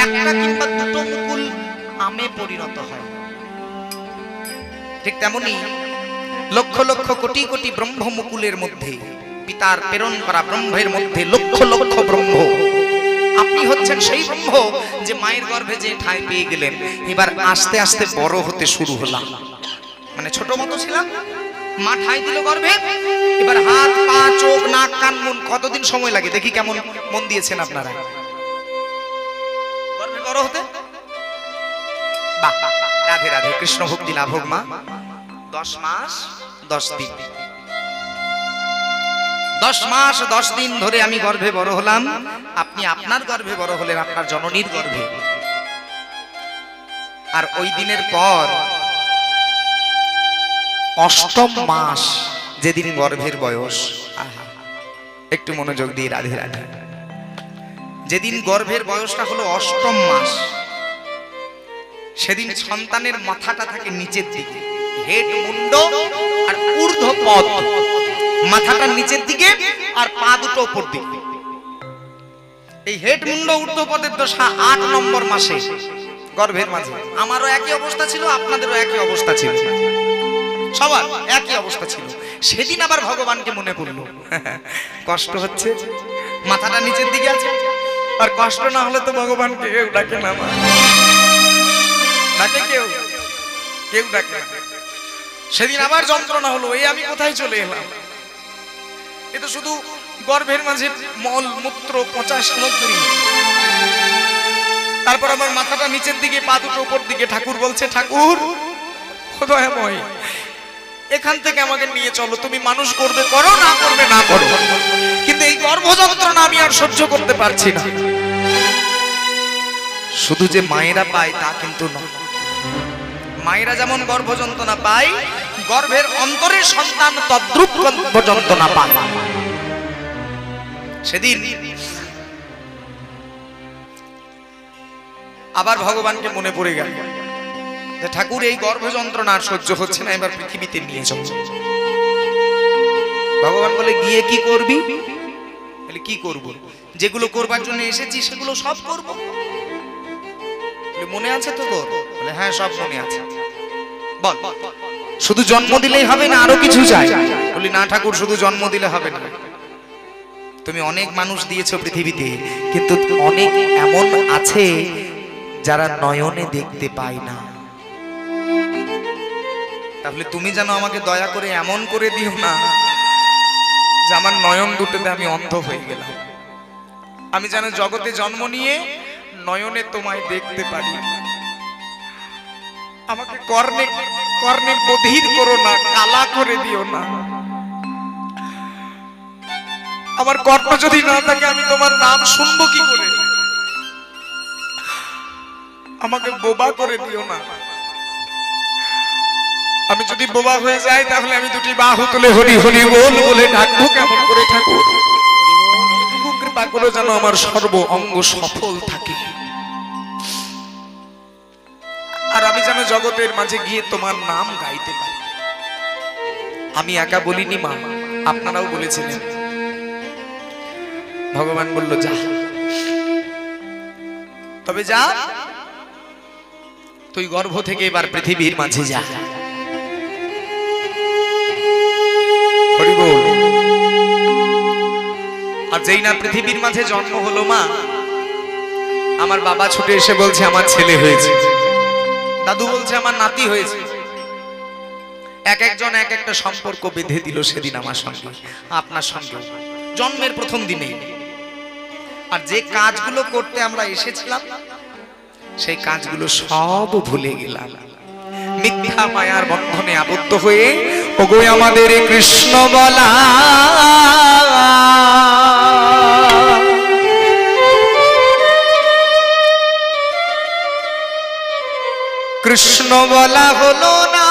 একটা কিংবা দুটো মুকুল আমে পরিণত হয়। ঠিক তেমনি লক্ষ লক্ষ কোটি কোটি ব্রহ্ম মুকুলের মধ্যে পিতার প্রেরণ করা ব্রহ্মের মধ্যে লক্ষ লক্ষ ব্রহ্ম, আপনি হচ্ছেন সেই ব্রহ্ম যে মায়ের গর্ভে যে ঠাঁই পেয়ে গেলেন। এবার আস্তে আস্তে বড় হতে শুরু হলাম, মানে ছোট মতো ছিলাম, মা ঠাঁই দিল গর্ভে। এবার হাত পা চোখ নাক কান মন, কতদিন সময় লাগে দেখি কেমন মন দিয়েছেন আপনারা গর্ভে বড় হতে? বাহ, রাধে রাধে, কৃষ্ণ ভক্তি লাভ হোক মা। 10 মাস 10 দিন, 10 মাস 10 দিন ধরে আমি গর্ভে বড় হলাম। আপনি আপনার গর্ভে বড় হলেন, আপনার জননীর গর্ভে। আর ওই দিনের পর 8ম মাস, যেদিন গর্ভের বয়স, আহা, একটু মনোযোগ দিয়ে রাধে রাধে, যেদিন গর্ভের বয়সটা হলো 8ম মাস, সেদিন সন্তানের মাথাটা থাকে নিচের দিকে, হেড মুন্ড আর ঊর্ধ্ব পদ, মাথাটা নিচের দিকে আর পা দুটো উপর দিকে। এই হেড মুন্ড ঊর্ধ্ব পদের দশা 8 নম্বর মাসে গর্ভের মাঝে। আমারও একই অবস্থা ছিল, আপনাদেরও একই অবস্থা ছিল, সবার একই অবস্থা ছিল। সেদিন আবার ভগবানকে মনে পড়লো, কষ্ট হচ্ছে, মাথাটা নিচের দিকে আছে, আর কষ্ট না হলে তো ভগবানকে কেউ ডাকে না, ডাকে কেউ, কেউ ডাকে না। সেদিন আবার যন্ত্রণা হলো, এই আমি কোথায় চলে এলাম, এ তো শুধু গর্ভের মাঝে মল মূত্র পচা সামগ্রী। তারপর আমার মাথাটা নিচের দিকে, পা দুটো উপর দিকে। ঠাকুর বলছে, ঠাকুর দয়াময়, এখান থেকে আমাকে নিয়ে চলো, তুমি মানুষ করবে করো, না করবে না করো, কিন্তু এই গর্ভ যন্ত্রণা আমি আর সহ্য করতে পারছি না। শুধু যে মায়েরা পায় তা কিন্তু নয়, মায়েরা যেমন গর্ভ যন্ত্রণা পায়, গর্ভের অন্তরের সন্তান তদ্রূপ গর্ভ যন্ত্রণা পায়। সেদিন আবার ভগবানকে মনে পড়ে গেল, ঠাকুর এই গর্ভ যন্ত্রণা আর সহ্য হচ্ছে না, এবার পৃথিবীতে নিয়ে চল। ভগবান বলে, গিয়ে কি করবি? বলে, কি করব? যেগুলো করবার জন্য এসেছি সেগুলো সব করব। মনে আছে তো তোর? বলে, হ্যাঁ সব মনে আছে। বল, শুধু জন্ম দিলেই হবে না, আরো কিছু চাই? বলি, না ঠাকুর, শুধু জন্ম দিলে হবে না, তুমি অনেক মানুষ দিয়েছো পৃথিবীতে, কিন্তু অনেক এমন আছে যারা নয়নে দেখতে পায় না। তাহলে তুমি যেন আমাকে দয়া করে এমন করে দিও না যে আমার নয়ন দুটোতে আমি অন্ধ হয়ে গেলাম। আমি যেন জগতে জন্ম নিয়ে নয়নে তোমায় দেখতে পারি। আমাকে কর্ণে কর্ণে বধির করো না, কালা করে দিও না। আমার কর্ণ যদি না থাকে আমি তোমার নাম শুনবো কি করে? আমাকে বোবা করে দিও না। আমি যদি বোবা হয়ে যাই তাহলে আমি দুটি বাহু তুলে হরি হরি বল বলে ডাকবো কেমন করে ঠাকুর? কৃপা করে যেন আমার সর্ব অঙ্গ সফল থাকে, আর আমি যেন জগতের মাঝে গিয়ে তোমার নাম গাইতে পারি। আমি একা বলিনি মা, আপনারাও বলেছিলেন। ভগবান বলল, যা, তবে যা, তুই গর্ভ থেকে এবার পৃথিবীর মাঝে যা। হরি বল। আর যেই না পৃথিবীর মাঝে জন্ম হলো মা, আমার বাবা ছুটে এসে বলছে আমার ছেলে হয়েছে, দাদু বলছে আমার নাতি হয়েছে। এক একজন এক একটা সম্পর্ক বেঁধে দিল সেদিন আমার সঙ্গে, আপনার সঙ্গে, জন্মের প্রথম দিনে। আর যে কাজগুলো করতে আমরা এসেছিলাম সেই কাজগুলো সব ভুলে গেলাম। মিথ্যা মায়ার বন্ধনে আবদ্ধ হয়ে ওগো আমাদের কৃষ্ণ বলা, কৃষ্ণ বলা হলো না।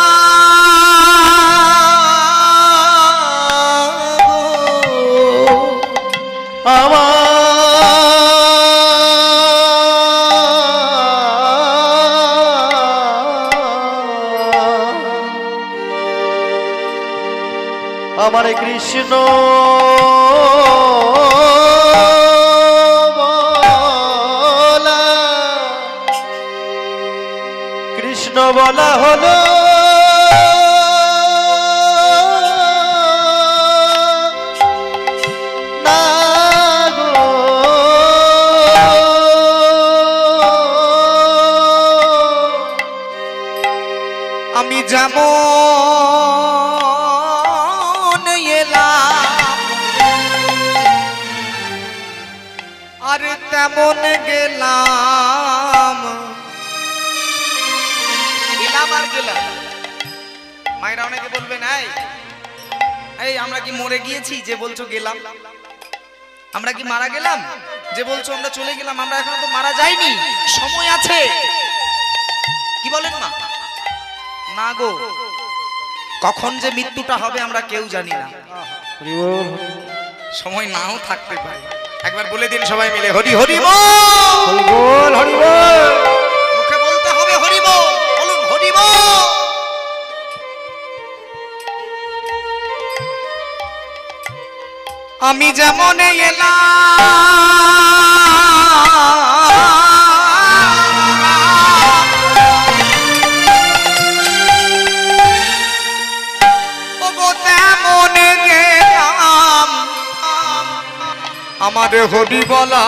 আমার কৃষ্ণ বলা, কৃষ্ণ বলা হলো আর তেমন গেলাম আর গেলাম। মায়েরা অনেকে বলবেন এই আমরা কি মরে গিয়েছি যে বলছো গেলাম? আমরা কি মারা গেলাম যে বলছো আমরা চলে গেলাম? আমরা এখনো তো মারা যাইনি, সময় আছে। কি বলেন মা? না গো, কখন যে মৃত্যুটা হবে আমরা কেউ জানি না, সময় নাও থাকতে পারে। একবার বলে দিন সবাই মিলে, হরি হরি বল, হরি বল। মুখে বলতে হবে হরি বল, বলুন হরি বল। আমি যেমন এলাম ওগো তেমন গেলাম, আমার হরি বলা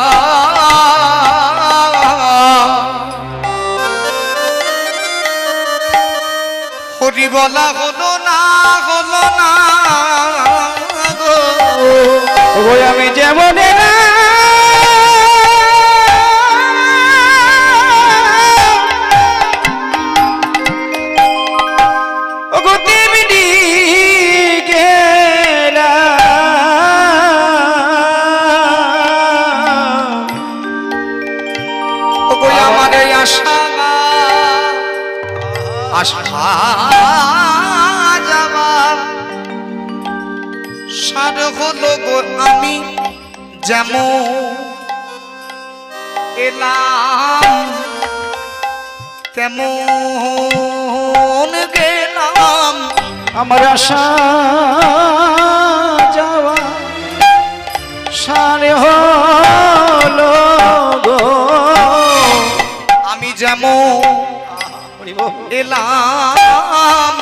হরি বলা হলো না গো। ওই আমি যেমন তেমনি গেলাম, আমার আশা যাওয়ার সার হলো গো। আমি যেমন এলাম তেমন গেলাম, আমার আশা যাওয়া সারে হলো গো। আমি যেমন এলাম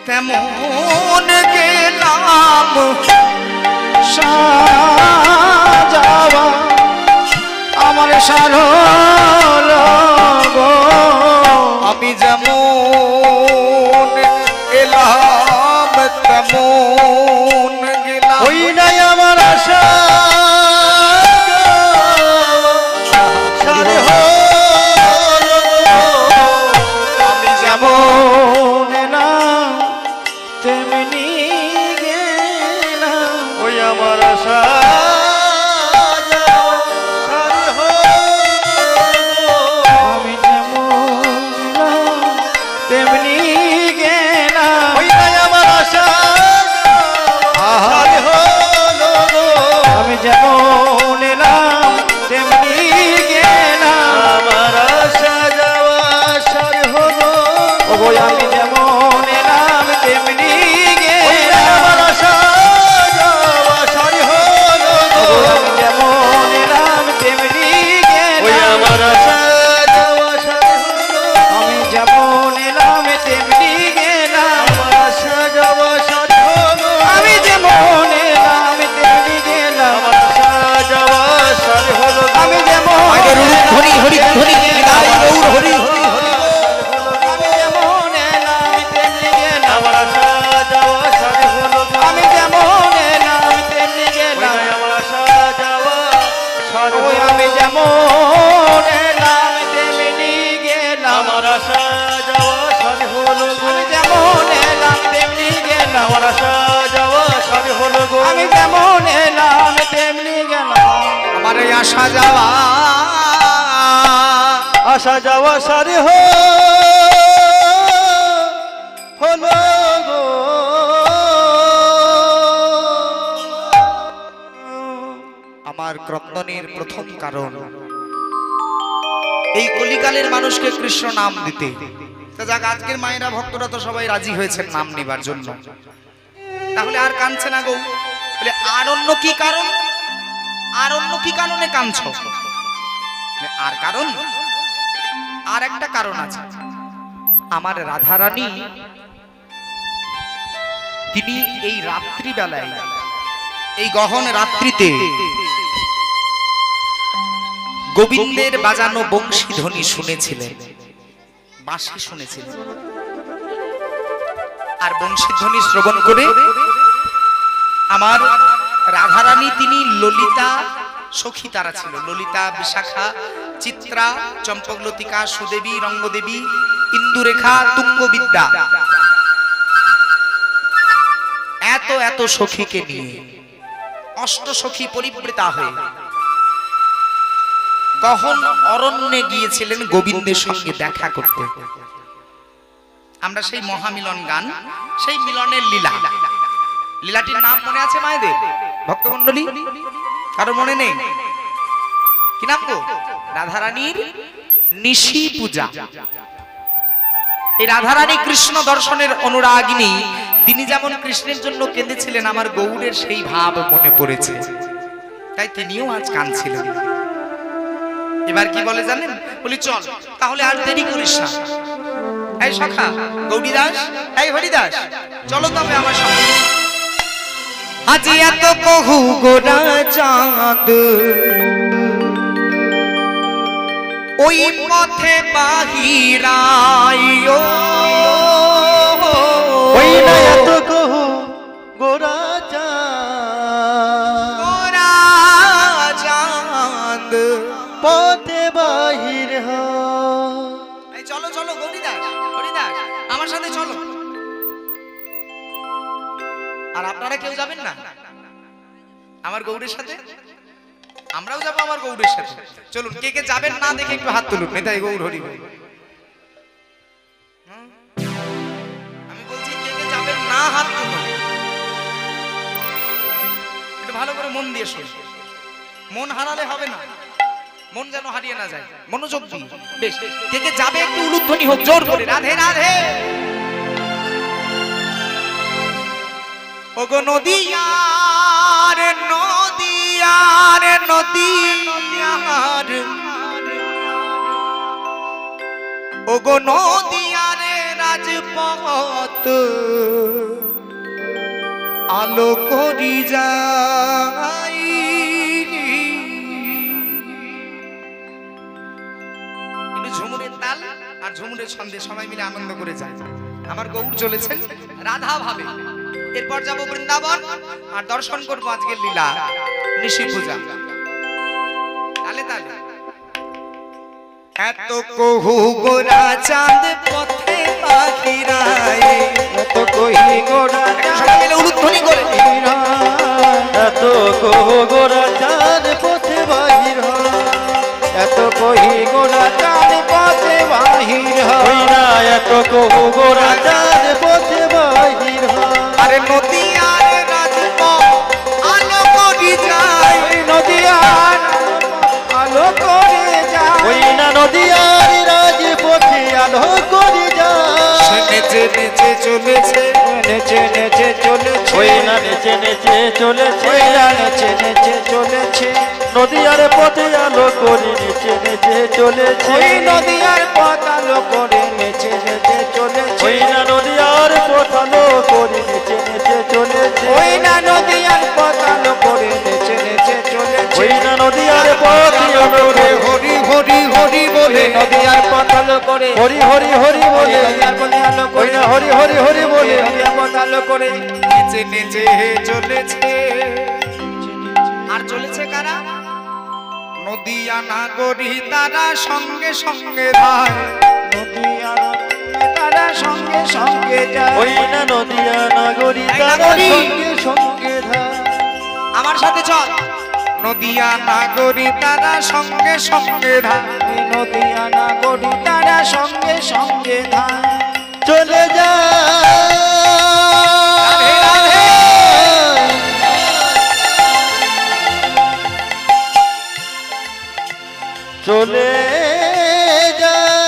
তেমন গেলাম, যাওয়া আমার সার হলো গো। আমি যেমন এলাম তেমন গেলাম। ওই নাই আমার আশা সারে হলো গো। আমি যেমন এলাম তেমনি গেলাম, ওই আমার আশা সারে হলো গো। আমি যেমন এলাম তেমনি গেলাম, ওই নাই আমার আশা সারে হলো গো। আমি যেমন এলাম তেমনি গেলাম, আমার আশা যাওয়া সারে হলো ওগো আমি যেমন এলাম তেমনি গেলাম, আমার আশা যাওয়া সারে হলো গো। ওগো আমি যেমন এলাম তেমনি ওই গেলাম, আমার আশা যাওয়া সারে হলো। আমি যেমন এলাম তেমনি গেলাম, আমার আশা যাওয়া সারে হলো। আমি যেমন এলাম তেমনি গেলাম, আমার আশা যাওয়া সারে হলো। আমি যেমন হরি হরি হরি হরি আমি যেমন এলাম তেমনি গেলাম, আমার আশা যাওয়া সারে হলো। আমি যেমন এলাম তেমনি গেলাম, আমার আশা যাওয়া সারে ওই হলো। আমি যেমন এলাম তেমনি গেলাম, আমার আশা যাওয়া সারে হলো গো। আমি যেমন এলাম তেমনি গেলাম, আমার আশা যাওয়া সারে হলো গো। আমি যেমন এলাম তেমনি গেলাম, আমার এই আসা যাওয়া আশা যাওয়া সারে হলো গো। আমার ক্রন্দনের প্রথম কারণ এই কলিকালের মানুষকে কৃষ্ণ নাম দিতে। তা যাক, আজকের মায়েরা ভক্তরা তো সবাই রাজি হয়েছেন নাম নেবার জন্য, তাহলে আর কাঁদছে না গো? বলে আর অন্য কি কারণ? আর অন্য কি কারণে কাঁদছ? আর কারণ, আর একটা কারণ আছে। আমার রাধারানী তিনি এই রাত্রিবেলায়, এই গহন রাত্রিতে গোবিন্দের বাজানো বংশী ধ্বনি শুনেছিলেন, বাঁশি শুনেছিলেন। আর বংশী ধ্বনি শ্রবণ করে আমার রাধারানী তিনি ললিতা সখী তারা ছিল, ললিতা, বিশাখা, চিত্রা, চম্পকলতিকা, সুদেবী, রঙ্গদেবী, ইন্দুরেখা, তুঙ্গবিদ্যা। এত এত সখীকে নিয়ে অষ্ট সখী পরিবৃতা হয়ে গহন অরণ্যে গিয়েছিলেন গোবিন্দের সঙ্গে দেখা করতে। আমরা সেই মহামিলন গান, সেই মিলনের লীলা, লীলাটির নাম মনে আছে মায়েদের ভক্তমণ্ডলী? কারো মনে নেই? কি নাম গো? রাধারানীর নিশি পূজা। এই রাধারানী কৃষ্ণ দর্শনের অনুরাগিনী, তিনি যেমন কৃষ্ণের জন্য কেঁদেছিলেন, আমার গৌড়ের সেই ভাব মনে পড়েছে, তাই তিনিও আজ কাঁদছিলেন। এবার কি বলে জানেন? বলি চল তাহলে আর দেরি করিস না, এই সখা গৌরীদাস, এই হরিদাস, চলো তবে আমার সঙ্গে। আজি এত কহু গোরা চাঁদ ওই পথে বাহিরাইও, ওই না এত কহু গোরা চাঁদ, গোরা চাঁদ পথে বাহির হয়। এই চলো চলো গৌরীদাস, হরিদাস, আমার সাথে চলো। আর আপনারা কেউ যাবেন না আমার গৌড়ের সাথে? আমরাও যাবো আমার গৌড়ের সাথে। চলুন, কে কে যাবেন না দেখে একটু হাত তুলুন। নেতাই গৌর হরি বল। আমি বলছি কে কে যাবেন না হাত তুলুন। একটু ভালো করে মন দিয়ে শুনুন, মন হারালে হবে না, মন যেন হারিয়ে না যায়, মনোযোগ দিয়ে। বেশ, কে কে যাবে একটু উলুধ্বনি হোক জোর করে, রাধে রাধে। ওগো নদিয়ার নদিয়ার নদিয়ার, ওগো নদিয়ার রাজপথ আলো করি যাই। কিন্তু ঝুমুরের তাল আর ঝুমুরের ছন্দে সবাই মিলে আনন্দ করে যায়। আমার গৌর চলেছেন রাধা ভাবে। এরপর যাব বৃন্দাবন আর দর্শন করবো আজকের লীলা নিশি পূজা। তালে তালে এত কহু গোরা চাঁদ পথে বাহিরায়, এত কহি গোরা সবাই মিলে উলুধ্বনি করে। এত কহু গোরা চাঁদ পথে বাহির হয়, এত কহি গোরা চাঁদ পথে বাহির ওই না এত কহু গোরা চাঁদ পথে বাহির হয়। আরে নদিয়ার রাজপথ আলো করি যায়, নদিয়ার আলো করে যায়, ওই না নদিয়ার রাজপথে আলো করে যায়। নেচে নেচে চলেছে, নেচে নেচে চলেছে, ওই না নেচে নেচে চলেছে, ওই না নেচে নেচে চলেছে, নদিয়ার পথে আলো করে নেচে নেচে চলেছে, ওই নদিয়ার পথ আলো করে নেচে নেচে চলেছে, ওই না নদিয়ার পথ আলো করে নেচে নেচে চলেছে, ওই না নদিয়ার পথ আলো করে নেচে নেচে চলেছে, ওই না নদিয়ার পথ আলো করে হরি হরি হরি বলে নদিয়ার পথ আলো করে, হরি হরি হরি বলে, নদিয়ার পথ আলো ওই করে, না হরি হরি হরি বলে, নদিয়ার পথ আলো করে নেচে নেচে চলেছে। আর চলেছে কারা? নদিয়া নাগরী তারা সঙ্গে সঙ্গে ধায়, নদিয়ার তারা সঙ্গে সঙ্গে যায়, ওই না নদিয়া নাগরী এই তারা নাগরী। সঙ্গে সঙ্গে ধায়। আমার সাথে চল। নদিয়া নাগরী তারা সঙ্গে সঙ্গে ধায়, ওই নদিয়া নাগরী তারা সঙ্গে সঙ্গে ধায়, চলে যায়, রাধে রাধে। চলে যায়,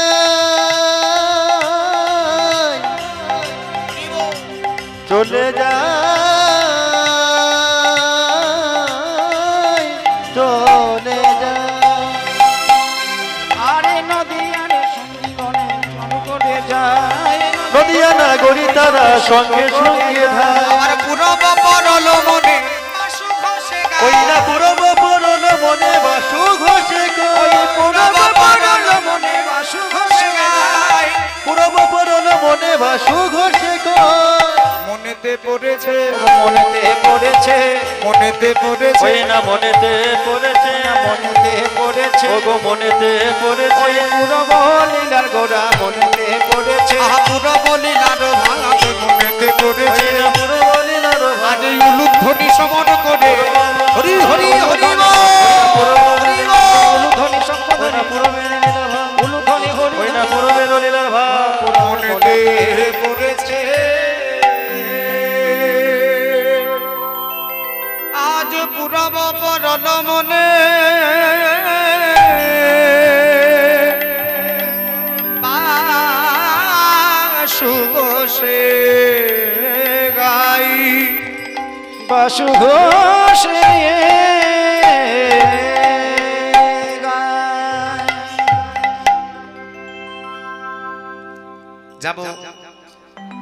চলে যায়, চলে যায়। আরে নদিয়ার সঙ্গীগণে চল করে যায়, নদিয়া নাগরী তারা সঙ্গে সঙ্গে ধায়। আমার পূরব পরল মনে বাসু ঘষে গায়, ওই না পূরব পরল মনে বাসু ঘষে ওই গায়, পূরব পরল মনে বাসু ঘষে গায়, পূরব পরল মনে বাসু ঘষে গায়। মনে মনেতে পড়েছে মনেতে পড়েছে মনেতে পড়েছে ওই না মনেতে পড়েছে মনেতে পড়েছে ওগো মনেতে পড়েছে ওই পুরব লীলার গোড়া মনেতে পড়েছে পুরো বলি লাড়ো ভাঙাতে মনেতে পড়েছে ওই না পুরো লীলার আজ এই উলুধ্বনি সমন করে হরি হরি হরি বল, হরি বল। উলুধ্বনি শঙ্খধ্বনি উলুধ্বনি হরি ওই না পুরো লীলার ভাব মনেতে পড়েছে আজ পুরব পরল মনে বাসু বসে গাই বাসু ঘোষে যাব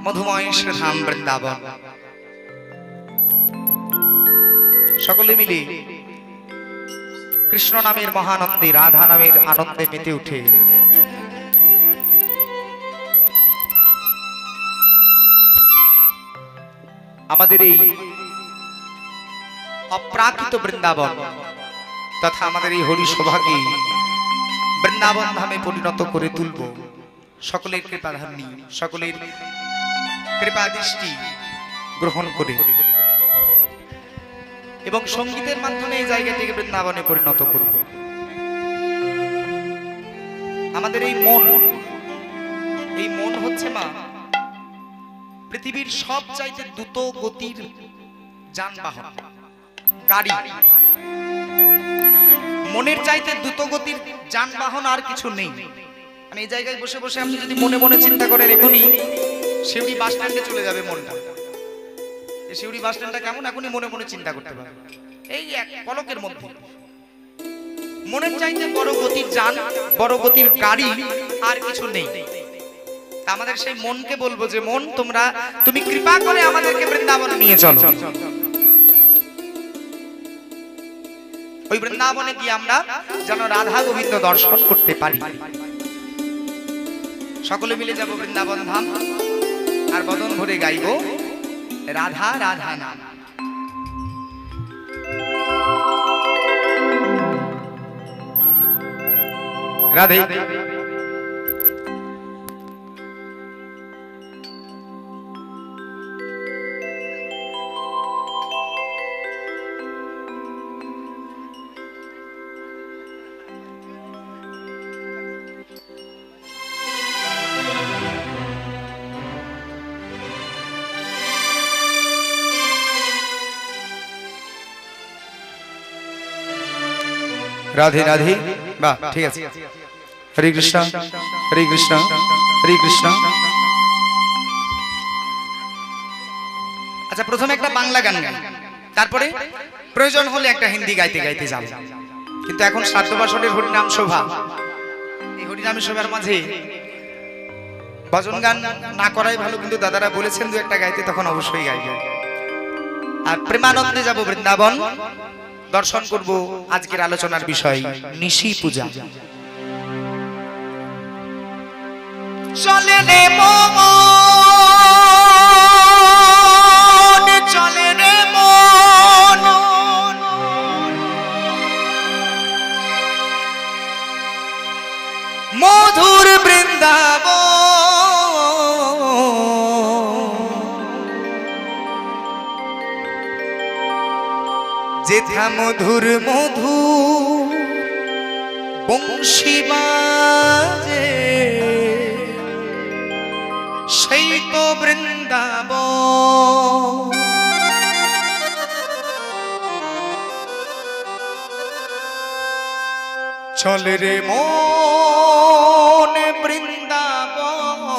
মধুময় ধাম বৃন্দাবন সকলে মিলে কৃষ্ণ নামের মহানন্দে রাধা নামের আনন্দে মেতে উঠে আমাদের এই অপ্রাকৃত বৃন্দাবন তথা আমাদের এই হরি সৌভাগ্যে বৃন্দাবন ধামে পরিণত করে তুলব সকলের কৃপাধান্যী সকলের কৃপা দৃষ্টি গ্রহণ করে এবং সঙ্গীতের মাধ্যমে এই জায়গাটিকে বৃন্দাবনে পরিণত করব আমাদের এই মন হচ্ছে মা পৃথিবীর সব চাইতে দ্রুত গতির যানবাহন গাড়ি মনের চাইতে দ্রুত গতির যানবাহন আর কিছু নেই মানে এই জায়গায় বসে বসে আপনি যদি মনে মনে চিন্তা করেন এখনই শিউড়ি বাস স্ট্যান্ডে চলে যাবে মনটা এই শিউড়ি বাস স্ট্যান্ডটা কেমন এখনই মনে মনে চিন্তা করতে পারবে এই এক পলকের মধ্যে মনের চাইতে বড় গতির যান বড় গতির গাড়ি আর কিছু নেই আমাদের সেই মনকে বলবো যে মন তুমি কৃপা করে আমাদেরকে বৃন্দাবনে নিয়ে চলো ওই বৃন্দাবনে গিয়ে আমরা যেন রাধা গোবিন্দ দর্শন করতে পারি সকলে মিলে যাব বৃন্দাবন ধাম আর বদন ভরে গাইব রাধা রাধা নাম রাধে রাধে রাধে বাহ ঠিক আছে হরে কৃষ্ণ হরে কৃষ্ণ হরে কৃষ্ণ আচ্ছা প্রথমে একটা বাংলা গান গাই তারপরে প্রয়োজন হলে একটা হিন্দি গাইতে গাইতে যাব কিন্তু এখন শ্রাদ্ধ বাসনের হরিনাম শোভা এই হরিনাম শোভার মাঝে ভজন গান না করাই ভালো কিন্তু দাদারা বলেছেন দু একটা গাইতে তখন অবশ্যই গাইবে আর প্রেমানন্দে যাব বৃন্দাবন দর্শন করব আজকের আলোচনার বিষয় নিশি পূজা চলে রে মন চলে রে মন মধুর বৃন্দাবন যেথা মধুর মধু বংশী বাজে সেই তো বৃন্দাবন চল রে মন বৃন্দাবন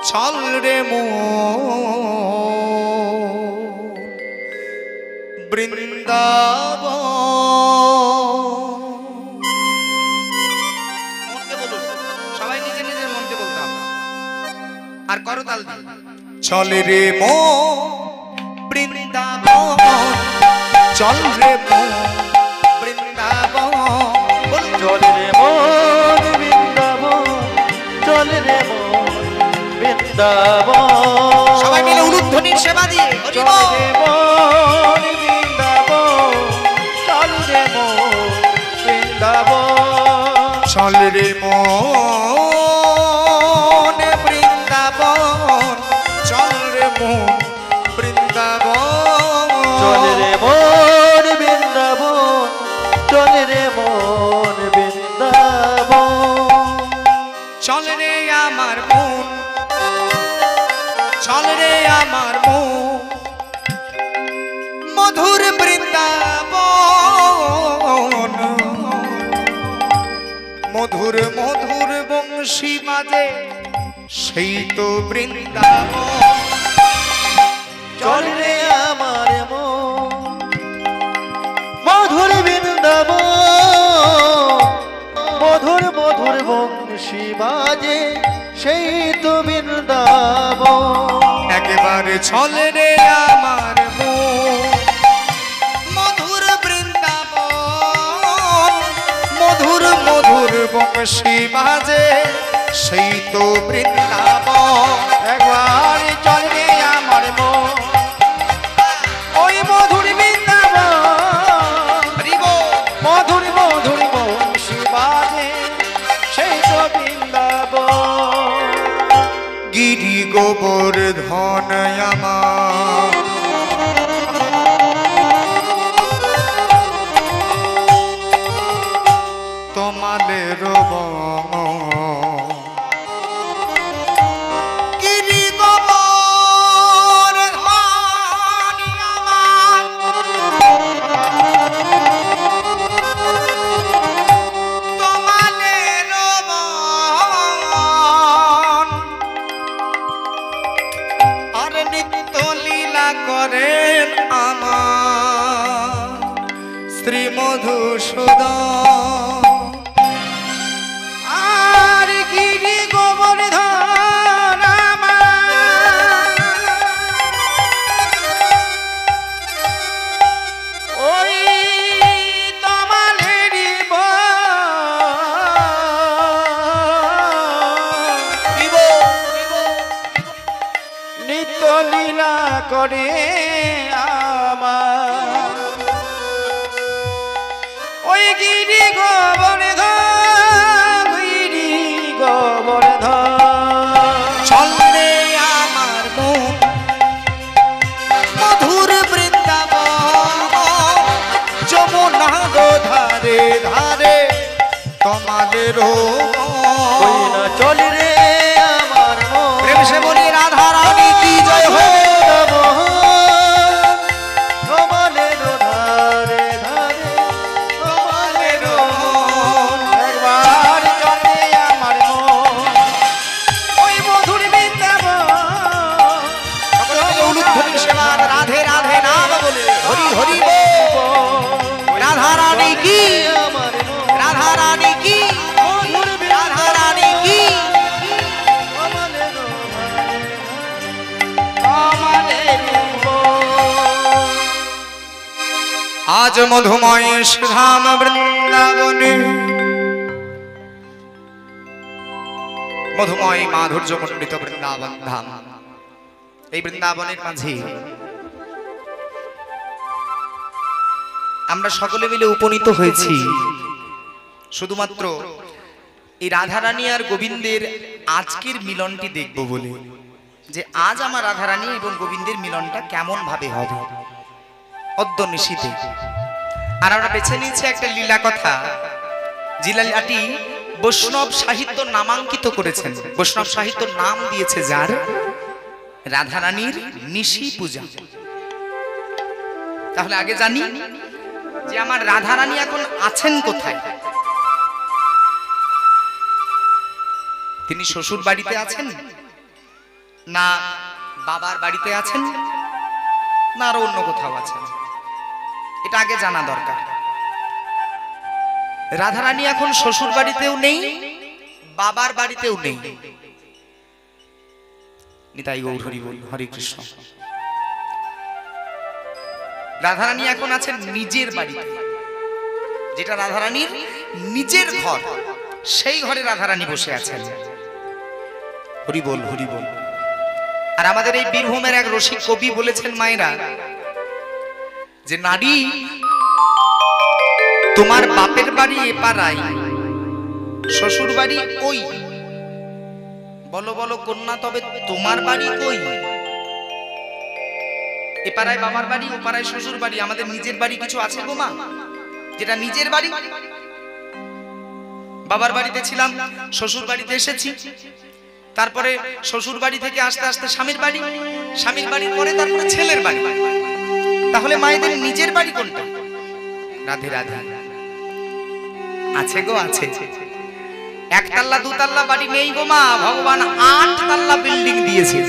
চল রে বৃন্দাবন মনকে বলুন সবাই নিজে নিজের মনকে বলতে হবে আর করতাল দিন চল রে বৃন্দাবন চল রে বৃন্দাবন চল রে মন বৃন্দাবন চল রে মন বৃন্দাবন বৃন্দাবন সবাই মিলে উলুধ্বনির সেবা দিয়ে হরি চল বল। রে মন বৃন্দাবন, চল রে মন বৃন্দাবন, চল রে মন বৃন্দাবন, চল রে মন বৃন্দাবন, চল রে মন বৃন্দাবন, চল রে মন বৃন্দাবন, চল রে আমার মন, চল রে আমার মন, মধুর বৃন্দাবন, মধুর মধুর বংশী বাজে সেই তো বৃন্দাবন, চল রে আমার মন মধুর বৃন্দাবন, মধুর মধুর বংশী বাজে সেই তো বৃন্দাবন, একেবারে চল রে আমার মন, মধুর বৃন্দাবন, মধুর মধুর বংশী বাজে সেই তো বৃন্দাবন, একবার চল রে আমার মন ওই মধুর বৃন্দাবন, হরি বল। মধুর মধুর বংশী বাজে সেই তো বৃন্দাবন, গিরি গোবর্ধন আমার তোমাদের গিরি গোবর্ধন আমার, তোমাদের বন। আর নিত্য লীলা করেন আমার শ্রী মধুসূদন। আর গিরি গোবর্ধন আমার, ওই তোমাদেরই নিত্য লীলা করে আমার, ওই গিরি গোবর্ধন, গিরি গোবর্ধন, চল রে আমার মন মধুর বৃন্দাবন, যমুনা গো ধারে ধারে তোমাদের ওই না চল রে আমার মন প্রেম সে বলি রাধা রানী কি জয় হোক। তোমাদের ধারে ধারে তোমাদের একবার চল রে আমার মন ওই মধুর বৃন্দাবন, সকলে মিলে উলুধ্বনির সেবা রাধে রাধে নাম বলে হরি হরি বল। রাধা রানী কি, আমার মন রাধা রানী কি, রাধা রানী কি। তোমাদের আমাদেরই মন। আজ মধুময় শ্রীধাম বৃন্দাবনে মধুময় মাধুর্য মণ্ডিত বৃন্দাবন ধাম, এই বৃন্দাবনের মাঝে আমরা সকলে মিলে উপনীত হয়েছি শুধুমাত্র এই রাধারানী আর গোবিন্দের আজকের মিলনটি দেখব বলে, যে আজ আমার রাধারানী এবং গোবিন্দের মিলনটা কেমন ভাবে হবে অদ্য নিশীতে। আর আমরা বেছে নিয়েছি একটা লীলা কথা, যে লীলাটি বৈষ্ণব সাহিত্য নামাঙ্কিত করেছেন, বৈষ্ণব সাহিত্য নাম দিয়েছে যার রাধারানীর নিশি পূজা। তাহলে আগে জানি যে আমার রাধারানী এখন আছেন কোথায়। তিনি শ্বশুর বাড়িতে আছেন, না বাবার বাড়িতে আছেন, না আরো অন্য কোথাও আছেন, এটা আগে জানা দরকার। রাধারানী এখন শ্বশুর বাড়িতেও নেই, বাবার বাড়িতেও নেই। নিতাই গৌর হরি বল, হরে কৃষ্ণ। রাধারানী এখন আছেন নিজের বাড়িতে, যেটা রাধারানীর নিজের ঘর, সেই ঘরে রাধারানী বসে আছেন। হরি বল, হরি বল। আর আমাদের এই বীরভূমের এক রসিক কবি বলেছেন মায়েরা, যে নারী তোমার বাপের বাড়ি এ পাড়ায়, শ্বশুর বাড়ি ওই। বলো বলো কন্যা, তবে তোমার বাড়ি কই? এ পাড়ায় বাবার বাড়ি, ও পাড়ায় শ্বশুর বাড়ি। আমাদের নিজের বাড়ি কিছু আছে গো মা, যেটা নিজের বাড়ি? বাবার বাড়িতে ছিলাম, শ্বশুর বাড়িতে এসেছি, তারপরে শ্বশুর বাড়ি থেকে আস্তে আস্তে স্বামীর বাড়ি, স্বামীর বাড়ির পরে তারপরে ছেলের বাড়ি। তাহলে মায়েদের নিজের বাড়ি কোনটা? রাধে রাধে। আছে গো আছে, একতলা দুতলা বাড়ি নেই গো মা, ভগবান 8 তলা বিল্ডিং দিয়েছে।